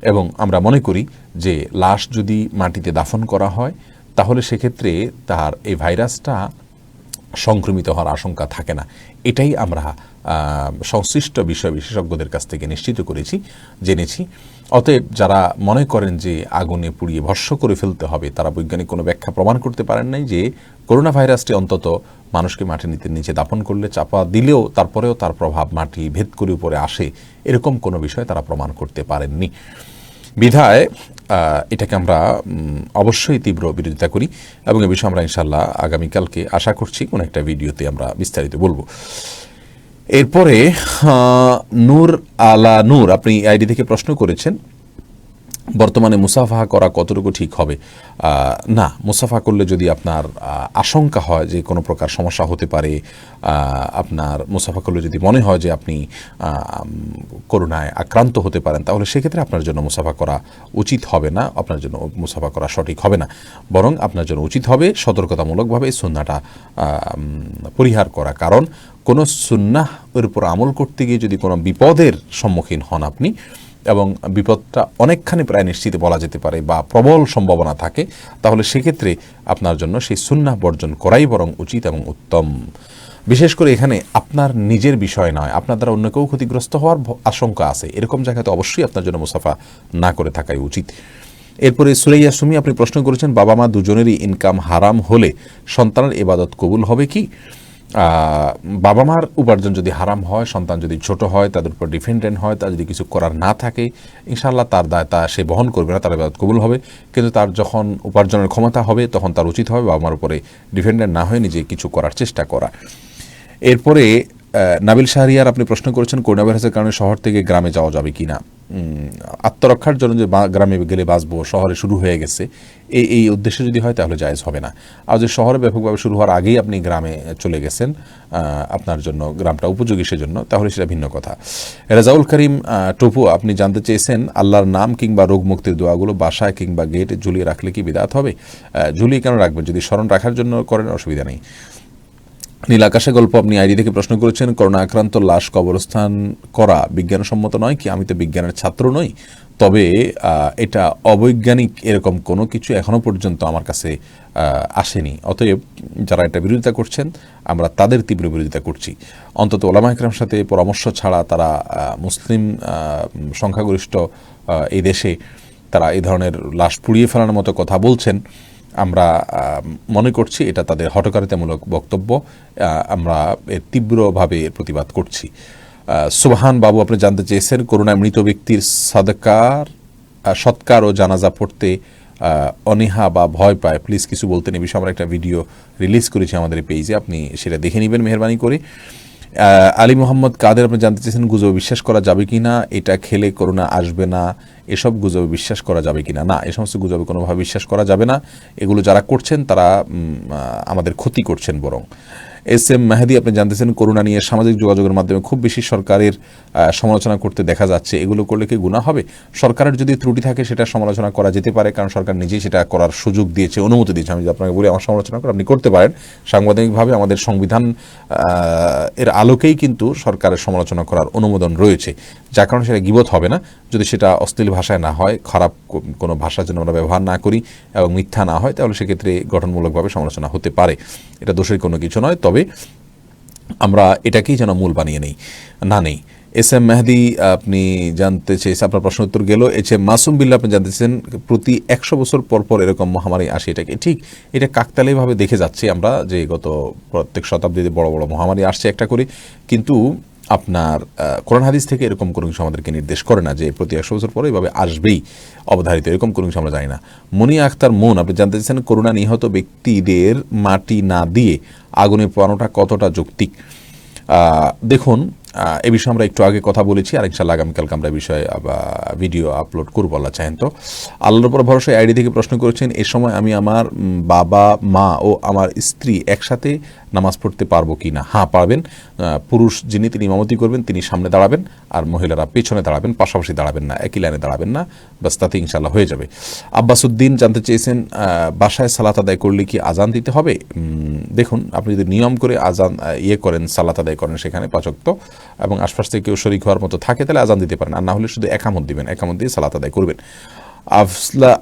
S1: এবং আমরা মনে করি যে লাশ যদি মাটিতে দাফন করা হয় তাহলে সেক্ষেত্রে তার এই ভাইরাসটা সংক্রমিত হওয়ার আশঙ্কা থাকে না। এটাই আমরা সংশ্লিষ্ট বিষয় বিশেষজ্ঞদের কাছ থেকে নিশ্চিত করেছি, জেনেছি। অতএব যারা মনে করেন যে আগুনে পুড়িয়ে ভস্ম করে ফেলতে হবে, তারা বৈজ্ঞানিক কোনো ব্যাখ্যা প্রমাণ করতে পারেন নাই যে করোনা ভাইরাসটি অন্তত মানুষকে মাটির নিচে দাফন করলে, চাপা দিলেও তারপরেও তার প্রভাব মাটি ভেদ করে উপরে আসে, এরকম কোনো বিষয় তারা প্রমাণ করতে পারেননি। বিধায় এটাকে আমরা অবশ্যই তীব্র বিরোধিতা করি, এবং এ বিষয়ে আমরা ইনশাল্লাহ আগামীকালকে আশা করছি কোনো একটা ভিডিওতে আমরা বিস্তারিত বলবো। এরপরে নূর আলা নূর আপনি আইডি থেকে প্রশ্ন করেছেন, বর্তমানে মুসাফাহা করা কতটুকু ঠিক হবে। না, মুসাফা করলে যদি আপনার আশঙ্কা হয় যে কোনো প্রকার সমস্যা হতে পারে, আপনার মুসাফা করলে যদি মনে হয় যে আপনি করোনায় আক্রান্ত হতে পারেন, তাহলে সেক্ষেত্রে আপনার জন্য মুসাফা করা উচিত হবে না, আপনার জন্য মুসাফা করা সঠিক হবে না। বরং আপনার জন্য উচিত হবে সতর্কতামূলকভাবে এই সুন্নাহটা পরিহার করা। কারণ কোনো সুন্নাহের উপর আমল করতে গিয়ে যদি কোনো বিপদের সম্মুখীন হন আপনি, এবং বিপদটা অনেকখানি প্রায় নিশ্চিত বলা যেতে পারে বা প্রবল সম্ভাবনা থাকে, তাহলে সেক্ষেত্রে আপনার জন্য সেই সুন্নাহ বর্জন করাই বরং উচিত এবং উত্তম। বিশেষ করে এখানে আপনার নিজের বিষয় নয়, আপনার দ্বারা অন্য কেউ ক্ষতিগ্রস্ত হওয়ার আশঙ্কা আছে, এরকম জায়গাতে অবশ্যই আপনার জন্য মুসাফা না করে থাকাই উচিত। এরপরে সুরাইয়া সুমি আপনি প্রশ্ন করেছেন, বাবা মা দুজনেরই ইনকাম হারাম হলে সন্তানের ইবাদত কবুল হবে কি। বাবা মার উপার্জন যদি হারাম হয়, সন্তান যদি ছোট হয়, তাদের উপর ডিপেন্ডেন্ট হয়, তার যদি কিছু করার না থাকে, ইনশাআল্লাহ তার দায় তা সে বহন করবে না, তার ইবাদত কবুল হবে। কিন্তু তার যখন উপার্জনের ক্ষমতা হবে তখন তার উচিত হবে বাবা মার উপরে ডিপেন্ডেন্ট না হয়ে নিজে কিছু করার চেষ্টা করা। এরপরে নাবিল শাহরিয়ার আপনি প্রশ্ন করেছেন, করোনা ভাইরাসের কারণে শহর থেকে গ্রামে যাওয়া যাবে কি না। আত্মরক্ষার জন্য যে গ্রামে গেলে বাঁচবো, শহরে শুরু হয়ে গেছে, এই উদ্দেশ্যে যদি হয় তাহলে জায়েজ হবে না। আর যদি শহরে ব্যাপকভাবে শুরু হওয়ার আগেই আপনি গ্রামে চলে গেছেন, আপনার জন্য গ্রামটা উপযোগী সেজন্য, তাহলে সেটা ভিন্ন কথা। রেজাউল করিম টপু আপনি জানতে চেয়েছেন, আল্লাহর নাম কিংবা রোগ মুক্তির দোয়াগুলো বাসায় কিংবা গেটে ঝুলিয়ে রাখলে কি বিদআত হবে। ঝুলিয়ে কেন রাখবেন, যদি স্মরণ রাখার জন্য করেন অসুবিধা নেই। নীল আকাশে গল্প আপনি আইডি থেকে প্রশ্ন করেছেন, করোনা আক্রান্ত লাশ কবরস্থান করা বিজ্ঞানসম্মত নয় কি। আমি তো বিজ্ঞানের ছাত্র নই, তবে এটা অবৈজ্ঞানিক এরকম কোনো কিছু এখনও পর্যন্ত আমার কাছে আসেনি। অতএব যারা এটা বিরোধিতা করছেন, আমরা তাদের তীব্র বিরোধিতা করছি। অন্তত ওলামা ইকরামের সাথে পরামর্শ ছাড়া তারা মুসলিম সংখ্যাগরিষ্ঠ এই দেশে তারা এই ধরনের লাশ পুড়িয়ে ফেলানোর মতো কথা বলছেন। আমরা মনে করছি এটা তাদের হঠকারিতামূলক বক্তব্য, আমরা এর তীব্রভাবে এর প্রতিবাদ করছি। সুবহান বাবু আপনি জানতে চেয়েছেন, করোনায় মৃত ব্যক্তির সৎকার ও জানাজা পড়তে অনীহা বা ভয় পায়, প্লিজ কিছু বলতেন। এই বিষয়ে আমরা একটা ভিডিও রিলিজ করেছি আমাদের পেজে, আপনি সেটা দেখে নেবেন মেহরবানি করে। আলী মোহাম্মদ কাদের আপনি জানতে চেয়েছেন, গুজবে বিশ্বাস করা যাবে কি না, এটা খেলে করোনা আসবে না, এসব গুজবে বিশ্বাস করা যাবে কি না। না, এই সমস্ত গুজবে কোনোভাবে বিশ্বাস করা যাবে না। এগুলো যারা করছেন তারা আমাদের ক্ষতি করছেন বরং। এস এম মেহেদি আপনি জানতেছেন করোনা নিয়ে সামাজিক যোগাযোগের মাধ্যমে খুব বেশি সরকারের সমালোচনা করতে দেখা যাচ্ছে, এগুলো করলে কি গুনাহ হবে? সরকারের যদি ত্রুটি থাকে সেটা সমালোচনা করা যেতে পারে, কারণ সরকার নিজেই সেটা করার সুযোগ দিয়েছে, অনুমতি দিয়েছে। আমি যদি আপনাকে বলি আমার সমালোচনা করে আপনি করতে পারেন, সাংবিধানিকভাবে আমাদের সংবিধান এর আলোকেই কিন্তু সরকারের সমালোচনা করার অনুমোদন রয়েছে, যার কারণে সেটা গীবত হবে না যদি সেটা অশ্লীল ভাষায় না হয়, খারাপ কোনো ভাষা যেন আমরা ব্যবহার না করি এবং মিথ্যা না হয়, তাহলে সেক্ষেত্রে গঠনমূলকভাবে সমালোচনা হতে পারে। এটা দোষের কোনো কিছু নয়, তবে আমরা এটাকেই যেন মূল বানিয়ে নেই। এস এম মেহেদি আপনি জানতে চেয়েছেন, আপনার প্রশ্ন উত্তর গেল। এইচ এম মাসুম বিল্লাহ আপনি জানতে চেয়েছেন প্রতি 100 বছর পর পর এরকম মহামারী আসে, এটাকে ঠিক এটা কাকতালীয়ভাবে দেখে যাচ্ছি আমরা যে গত প্রত্যেক শতাব্দীতে বড় বড় মহামারী আসছে একটা করে, কিন্তু আপনার কোরআন হাদিস থেকে এরকম কোনো কিছু আমাদেরকে নির্দেশ করে না যে প্রতি 100 বছর পরে এইভাবে আসবেই অবধারিত, এরকম কোনো কিছু আমরা জানি না। মনিয়া আক্তার মন আপনি জানতে চাইছেন করোনা নিহত ব্যক্তিদের মাটি না দিয়ে আগুনে পোড়ানোটা কতটা যৌক্তিক? দেখুন, এ বিষয়ে আমরা একটু আগে কথা বলেছি, আর ইনশাআল্লাহ আগামীকালকে আমরা বিষয়ে ভিডিও আপলোড করবো আল্লাহ চাহেন তো। আল্লাহর উপর ভরসা আইডি থেকে প্রশ্ন করেছেন, এ সময় আমি আমার বাবা মা ও আমার স্ত্রী একসাথে নামাজ পড়তে পারবো কি না? হ্যাঁ পারবেন। পুরুষ যিনি তিনি ইমামতি করবেন, তিনি সামনে দাঁড়াবেন, আর মহিলারা পেছনে দাঁড়াবেন, পাশাপাশি দাঁড়াবেন না, একই লাইনে দাঁড়াবেন না, বাস তাতে ইনশাআল্লাহ হয়ে যাবে। আব্বাসউদ্দিন জানতে চেয়েছেন বাসায় সালাত আদায় করলে কি আজান দিতে হবে? দেখুন, আপনি যদি নিয়ম করে আজান করেন, সালাত আদায় করেন সেখানে 5 ওয়াক্ত, এবং আশপাশ থেকে কেউ শরীক হওয়ার মতো থাকে তাহলে আজান দিতে পারেন, আর না হলে শুধু একামত দিবেন, একামত দিয়ে সালাত আদায় করবেন।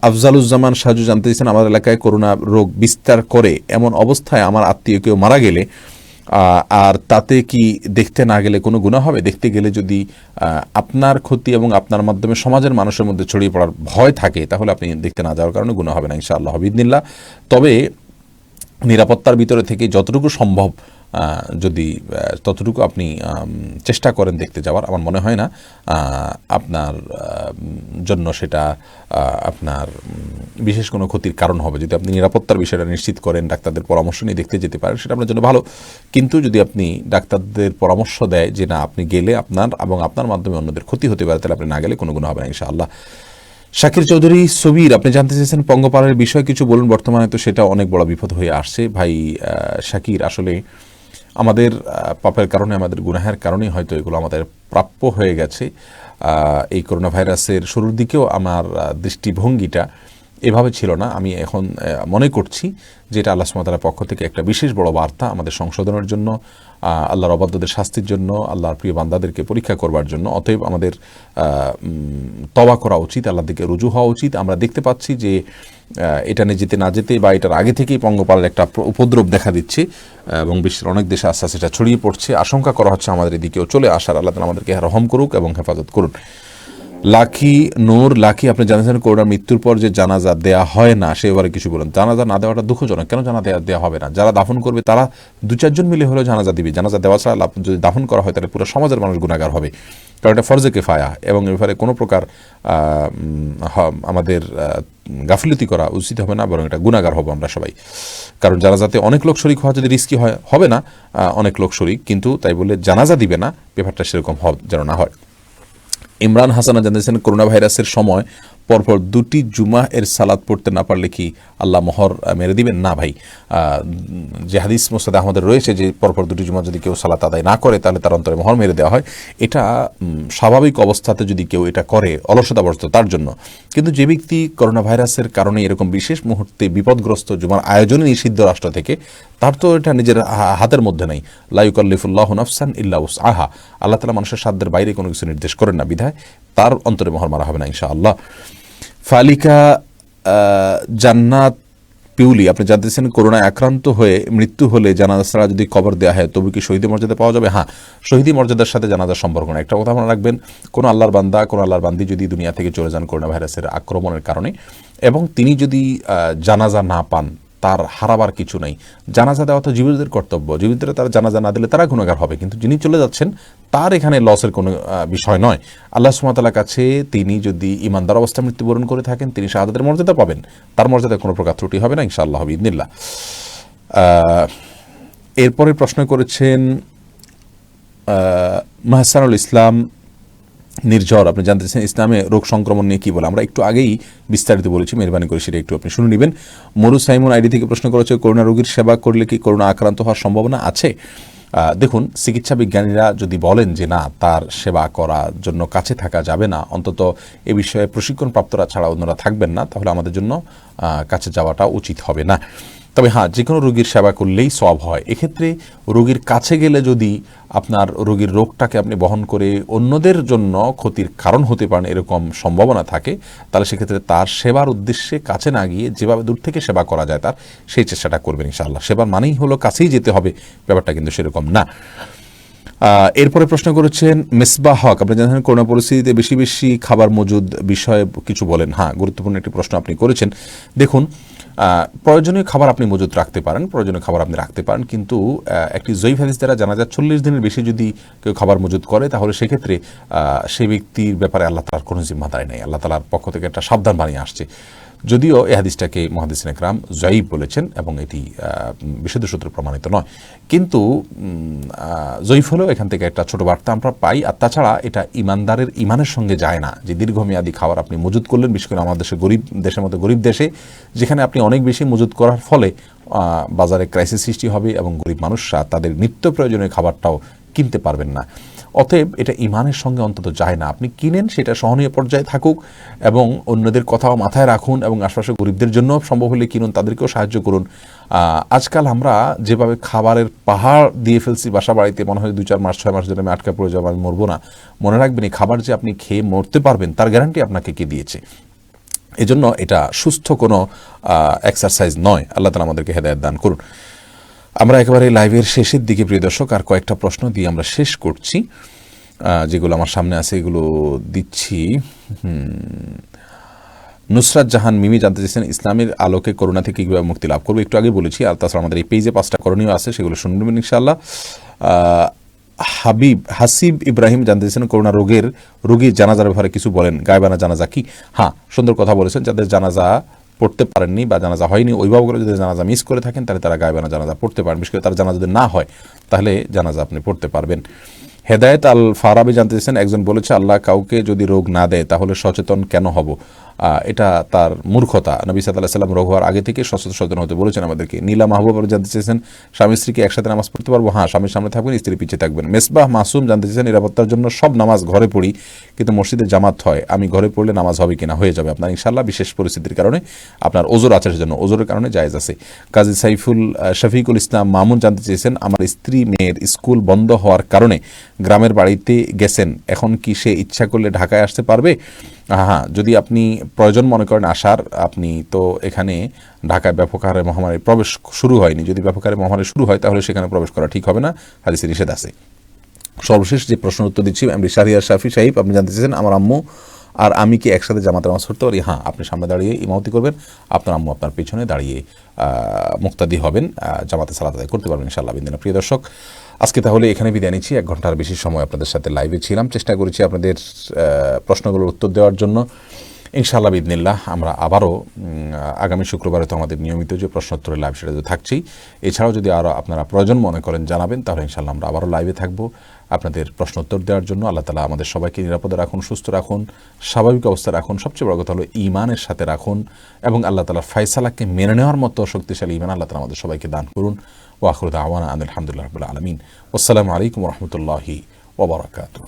S1: আফজালুজ্জামান সাজু জানতে চেয়েছেন আমার এলাকায় করোনা রোগ বিস্তার করে এমন অবস্থায় আমার আত্মীয় কেউ মারা গেলে আর তাতে কি দেখতে না গেলে কোনো গুনাহ হবে? দেখতে গেলে যদি আপনার ক্ষতি এবং আপনার মাধ্যমে সমাজের মানুষের মধ্যে ছড়িয়ে পড়ার ভয় থাকে তাহলে আপনি দেখতে না যাওয়ার কারণে গুনাহ হবে না ইনশাআল্লাহ বিইذনিল্লাহ। তবে নিরাপত্তার ভিতরে থেকে যতটুকু সম্ভব যদি ততটুকু আপনি চেষ্টা করেন দেখতে যাওয়ার, আমার মনে হয় না আপনার জন্য সেটা আপনার বিশেষ কোনো ক্ষতির কারণ হবে। যদি আপনি নিরাপত্তার বিষয়টা নিশ্চিত করেন, ডাক্তারদের পরামর্শ নিয়ে দেখতে যেতে পারেন, সেটা আপনার জন্য ভালো। কিন্তু যদি আপনি ডাক্তারদের পরামর্শ দেয় যে না আপনি গেলে আপনার এবং আপনার মাধ্যমে অন্যদের ক্ষতি হতে পারে, তাহলে আপনি না গেলে কোনো গুনাহ হবে না ইনশাআল্লাহ। শাকির চৌধুরী সবির আপনি জানতে চেয়েছেন পঙ্গপালের বিষয়ে কিছু বলুন, বর্তমানে তো সেটা অনেক বড় বিপদ হয়ে আসছে। ভাই শাকির, আসলে আমাদের পাপের কারণে, আমাদের গুনাহের কারণেই হয়তো এগুলো আমাদের প্রাপ্য হয়ে গেছে। এই করোনা ভাইরাসের শুরুর দিকেও আমার দৃষ্টিভঙ্গিটা এভাবে ছিল না। আমি এখন মনে করছি যে এটা আল্লাহ সুবহানাহু ওয়া তাআলার পক্ষ থেকে একটা বিশেষ বড় বার্তা আমাদের সংশোধনের জন্য, আল্লাহর অবাধ্যদের শাস্তির জন্য, আল্লাহর প্রিয় বান্দাদেরকে পরীক্ষা করবার জন্য। অতএব আমাদের তওবা করা উচিত, আল্লাহর দিকে রুজু হওয়া উচিত। আমরা দেখতে পাচ্ছি যে এটা নিয়ে যেতে না যেতে বা এটার আগে থেকেই পঙ্গপালের একটা উপদ্রব দেখা দিচ্ছে এবং বিশ্বের অনেক দেশে আস্তে আস্তে এটা ছড়িয়ে পড়ছে। আশঙ্কা করা হচ্ছে আমাদের এদিকেও চলে আসার। আল্লাহ তাআলা আমাদেরকে রহম করুক এবং হেফাজত করুন। লাকি নূর লাকি আপনি জানেন করোনার মৃত্যুর পর যে জানাজা দেয়া হয় না, সে এবারে কিছু বলেন। জানাজা না দেওয়াটা দুঃখজনক। কেন জানাজা দেওয়া হবে না? যারা দাফন করবে তারা 2-4 জন মিলে হলেও জানাজা দিবে। জানাজা দেওয়া ছাড়া যদি দাফন করা হয় তাহলে পুরো সমাজের মানুষ গুনাহগার হবে, কারণ এটা ফরজে কিফায়া এবং এ ব্যাপারে কোনো প্রকার আমাদের গাফিলতি করা উচিত হবে না, বরং এটা গুনাহগার হব আমরা সবাই। কারণ জানাজাতে অনেক লোক শরীক হওয়া যদি রিস্কি হয়, হবে না অনেক লোক শরীক, কিন্তু তাই বলে জানাজা দিবে না, ব্যাপারটা সেরকম যেন না হয়। ইমরান হাসানা জানিয়েছেন করোনা ভাইরাসের সময় পরপর 2টি জুমা এর সালাত পড়তে না পারলে কি আল্লাহ মোহর মেরে দিবেন? না ভাই, যে হাদিস মুসনাদ আহমদের রয়েছে যে পরপর 2টি জুমা যদি কেউ সালাত আদায় না করে তাহলে তার অন্তরে মোহর মেরে দেওয়া হয়, এটা স্বাভাবিক অবস্থাতে যদি কেউ এটা করে অলসতাবশত তার জন্য। কিন্তু যে ব্যক্তি করোনা ভাইরাসের কারণে এরকম বিশেষ মুহূর্তে বিপদগ্রস্ত জুমার আয়োজনে নিষিদ্ধ রাষ্ট্র থেকে, তার তো এটা নিজের হাতের মধ্যে নেই। লা ইউকাল্লিফুল্লাহু নাফসান ইল্লা উসআহা, আল্লাহ তাআলা মানুষের সাধ্যের বাইরে কোনো কিছু নির্দেশ করেন না, বিধায় তার অন্তরে মোহর মারা হবে না ইনশাআল্লাহ। ফালিকা জান্নাত পিউলি আপনি জানতেছেন করোনায় আক্রান্ত হয়ে মৃত্যু হলে জানাজা ছাড়া যদি কবর দেওয়া হয় তবে কি শহীদের মর্যাদা পাওয়া যাবে? হ্যাঁ, শহীদি মর্যাদার সাথে জানাজার সম্পর্ক না। একটা কথা মনে রাখবেন, কোনো আল্লাহর বান্দা, কোনো আল্লাহর বান্দি যদি দুনিয়া থেকে চলে যান করোনা ভাইরাসের আক্রমণের কারণে, এবং তিনি যদি জানাজা না পান, তার হারাবার কিছু নাই। জানাজা দেওয়া তো জীবিতদের কর্তব্য, জীবিতরা তারা জানাজা না দিলে তারা গুনাহগার হবে, কিন্তু যিনি চলে যাচ্ছেন তার এখানে লসের কোনো বিষয় নয়। আল্লাহ সুবহানাহু ওয়া তাআলার কাছে তিনি যদি ইমানদার অবস্থা মৃত্যুবরণ করে থাকেন, তিনি শাহাদাতের মর্যাদা পাবেন, তার মর্যাদায় কোনো প্রকার ত্রুটি হবে না ইনশাআল্লাহ বিইذনিল্লাহ। এরপরে প্রশ্ন করেছেন মাহসানুল ইসলাম নির্ঝর আপনি জানতে চাচ্ছেন ইসলামে রোগ সংক্রমণ নিয়ে কী বলে, আমরা একটু আগেই বিস্তারিত বলেছি, মেহরবানি করে সেটা একটু আপনি শুনে নেবেন। মরু সাইমন আইডি থেকে প্রশ্ন করেছে, করোনা রোগীর সেবা করলে কি করোনা আক্রান্ত হওয়ার সম্ভাবনা আছে? দেখুন, চিকিৎসা বিজ্ঞানীরা যদি বলেন যে না, তার সেবা করার জন্য কাছে থাকা যাবে না, অন্তত এ বিষয়ে প্রশিক্ষণপ্রাপ্তরা ছাড়া অন্যরা থাকবেন না, তাহলে আমাদের জন্য কাছে যাওয়াটা উচিত হবে না। তবে হ্যাঁ, যে কোনো রোগীর সেবা করলেই সওয়াব হয়। এক্ষেত্রে রোগীর কাছে গেলে যদি আপনার রোগীর রোগটাকে আপনি বহন করে অন্যদের জন্য ক্ষতির কারণ হতে পারেন এরকম সম্ভাবনা থাকে, তাহলে সেক্ষেত্রে তার সেবার উদ্দেশ্যে কাছে না গিয়ে যেভাবে দূর থেকে সেবা করা যায় তার সেই চেষ্টাটা করবেন ইনশাআল্লাহ। সেবার মানেই হলো কাছেই যেতে হবে, ব্যাপারটা কিন্তু সেরকম না। এরপরে প্রশ্ন করেছেন মিসবাহ হক, আপনি জানেন করোনা পরিস্থিতিতে বেশি বেশি খাবার মজুদ বিষয়ে কিছু বলেন। হ্যাঁ, গুরুত্বপূর্ণ একটি প্রশ্ন আপনি করেছেন। দেখুন, প্রয়োজনীয় খাবার আপনি মজুদ রাখতে পারেন, প্রয়োজনীয় খাবার আপনি রাখতে পারেন, কিন্তু একটি জয়ীফ হাদিস দ্বারা জানা যায় 40 দিনের বেশি যদি কেউ খাবার মজুদ করে তাহলে সেক্ষেত্রে সেই ব্যক্তির ব্যাপারে আল্লাহ তাআলার কোনো জিম্মাদারি নেই, আল্লাহ তাআলার পক্ষ থেকে একটা সাবধান বানিয়ে আসছে। যদিও এই হাদিসটাকে মুহাদ্দিসিন ইকরাম জয়ীফ বলেছেন এবং এটি বিশুদ্ধ সূত্রে প্রমাণিত নয়, কিন্তু জয়ীফ হলেও এখান থেকে একটা ছোট বার্তা আমরা পাই। আর তাছাড়া এটা ইমানদারের ইমানের সঙ্গে যায় না যে দীর্ঘমেয়াদী খাবার আপনি মজুদ করলেন, বিশেষ করে আমাদের দেশের মতো গরিব দেশে, যেখানে আপনি অনেক বেশি মজুদ করার ফলে বাজারে ক্রাইসিস সৃষ্টি হবে এবং গরিব মানুষরা তাদের নিত্য প্রয়োজনীয় খাবারটাও কিনতে পারবেন না। অতএব এটা ইমানের সঙ্গে অন্তত যায় না। আপনি কিনেন, সেটা সহনীয় পর্যায়ে থাকুক এবং অন্যদের কথাও মাথায় রাখুন এবং আশপাশে গরিবদের জন্য সম্ভব হলে কিনুন, তাদেরকেও সাহায্য করুন। আজকাল আমরা যেভাবে খাবারের পাহাড় দিয়ে ফেলছি বাসা বাড়িতে, মনে হয় 2-4 মাস 6 মাস ধরে আমি আটকা পড়ে যাবো, আমি মরবো না। মনে রাখবেন, এই খাবার যে আপনি খেয়ে মরতে পারবেন তার গ্যারান্টি আপনাকে কে দিয়েছে? এজন্য এটা সুস্থ কোনো এক্সারসাইজ নয়। আল্লাহ তাআলা আমাদেরকে হেদায়েত দান করুন। আমরা একেবারে লাইভের শেষের দিকে প্রিয় দর্শক, আর কয়েকটা প্রশ্ন দিয়ে আমরা শেষ করছি, যেগুলো আমার সামনে আছে এগুলো দিচ্ছি। নুসরাত জাহান মিমি জানতে চেয়েছেন ইসলামের আলোকে করোনা থেকে কীভাবে মুক্তি লাভ করবো, একটু আগে বলেছি। আর তাছাড়া আমাদের এই পেজে 5টা করণীয় আছে, সেগুলো শুনবেন ইনশাআল্লাহ। হাসিব ইব্রাহিম জানতে চেয়েছেন করোনা রোগীর জানাজার ব্যাপারে কিছু বলেন, গায়বানা জানাজা কি? হ্যাঁ, সুন্দর কথা বলেছেন। যাদের জানাজা পড়তে পারেননি বা জানাজা হয়নি, অভিভাবকরা যদি জানাজা মিস করে থাকেন তাহলে তারা গায়বানা জানাজা পড়তে পারেন, বিশেষ করে তার জানাজা যদি না হয় তাহলে জানাজা আপনি পড়তে পারবেন। হেদায়েত আল ফারাবি জানতে চেয়েছেন, একজন বলেছে আল্লাহ কাউকে যদি রোগ না দেয় তাহলে সচেতন কেন হব? এটা তার মূর্খতা। নবী সাল্লাল্লাহু আলাইহি ওয়াসাল্লাম রোগ হওয়ার আগে থেকে সচেতন হতে বলেছেন আমাদেরকে। নীলা মাহবুব জানতে চেয়েছেন স্বামী স্ত্রীকে একসাথে নামাজ পড়তে পারবো? হ্যাঁ, স্বামীর সামনে থাকবেন, স্ত্রীর পিছিয়ে থাকবেন। মেসবাহ মাসুম জানতে চেয়েছেন নিরাপত্তার জন্য সব নামাজ ঘরে পড়ি কিন্তু মসজিদে জামাত হয়, আমি ঘরে পড়লে নামাজ হবে কিনা? হয়ে যাবে আপনার ইনশাআল্লাহ, বিশেষ পরিস্থিতির কারণে আপনার ওজোর আছে, সেজন্য ওজোরের কারণে জায়েজ আছে। কাজী শফিকুল ইসলাম মামুন জানতে চেয়েছেন আমার স্ত্রী মেয়ের স্কুল বন্ধ হওয়ার কারণে গ্রামের বাড়িতে গেছেন, এখন কি সে ইচ্ছা করলে ঢাকায় আসতে পারবে? হ্যাঁ, যদি আপনি প্রয়োজন মনে করেন আসার, আপনি তো এখানে ঢাকায় ব্যাপক হারে মহামারী প্রবেশ শুরু হয়নি, যদি ব্যাপক হারে মহামারী শুরু হয় তাহলে সেখানে প্রবেশ করা ঠিক হবে না, হাদিসে নিষেধ আছে। সর্বশেষ যে প্রশ্নের উত্তর দিচ্ছি, এমডি শাহরিয়ার শাফি সাহেব, আপনি জানতে চেয়েছেন আমার আম্মু আর আমি কি একসাথে জামাতে নামাজ পড়তে পারি? হ্যাঁ, আপনি সামনে দাঁড়িয়ে ইমামতি করবেন, আপনার আম্মু আপনার পিছনে দাঁড়িয়ে মুক্তাদি হবেন, জামাতে সালাত আদায় করতে পারবেন ইনশাআল্লাহ বিদিনা। প্রিয় দর্শক, আজকে তাহলে এখানে বিদায় নিচ্ছি। 1 ঘন্টার বেশি সময় আপনাদের সাথে লাইভে ছিলাম, চেষ্টা করেছি আপনাদের প্রশ্নগুলোর উত্তর দেওয়ার জন্য। ইনশাআল্লাহ বিদিনিল্লাহ আমরা আবারও আগামী শুক্রবারে তো আমাদের নিয়মিত যে প্রশ্নোত্তরের লাইভ সেটা তো থাকছেই, এছাড়াও যদি আরও আপনারা প্রয়োজন মনে করেন জানাবেন, তাহলে ইনশাআল্লাহ আমরা আবারও লাইভে থাকবো আপনাদের প্রশ্ন উত্তর দেওয়ার জন্য। আল্লাহ তাআলা আমাদের সবাইকে নিরাপদে রাখুন, সুস্থ রাখুন, স্বাভাবিক অবস্থায় রাখুন, সবচেয়ে বড় কথা হলো ঈমানের সাথে রাখুন এবং আল্লাহ তাআলার ফয়সালাকে মেনে নেওয়ার মতো শক্তিশালী ঈমান আল্লাহ তাআলা আমাদের সবাইকে দান করুন। ওয়া আখিরু দাওয়ানা আলহামদুলিল্লাহি রাব্বিল আলামিন। আসসালামু আলাইকুম ওয়া রাহমাতুল্লাহি ওয়া বারাকাতুহু।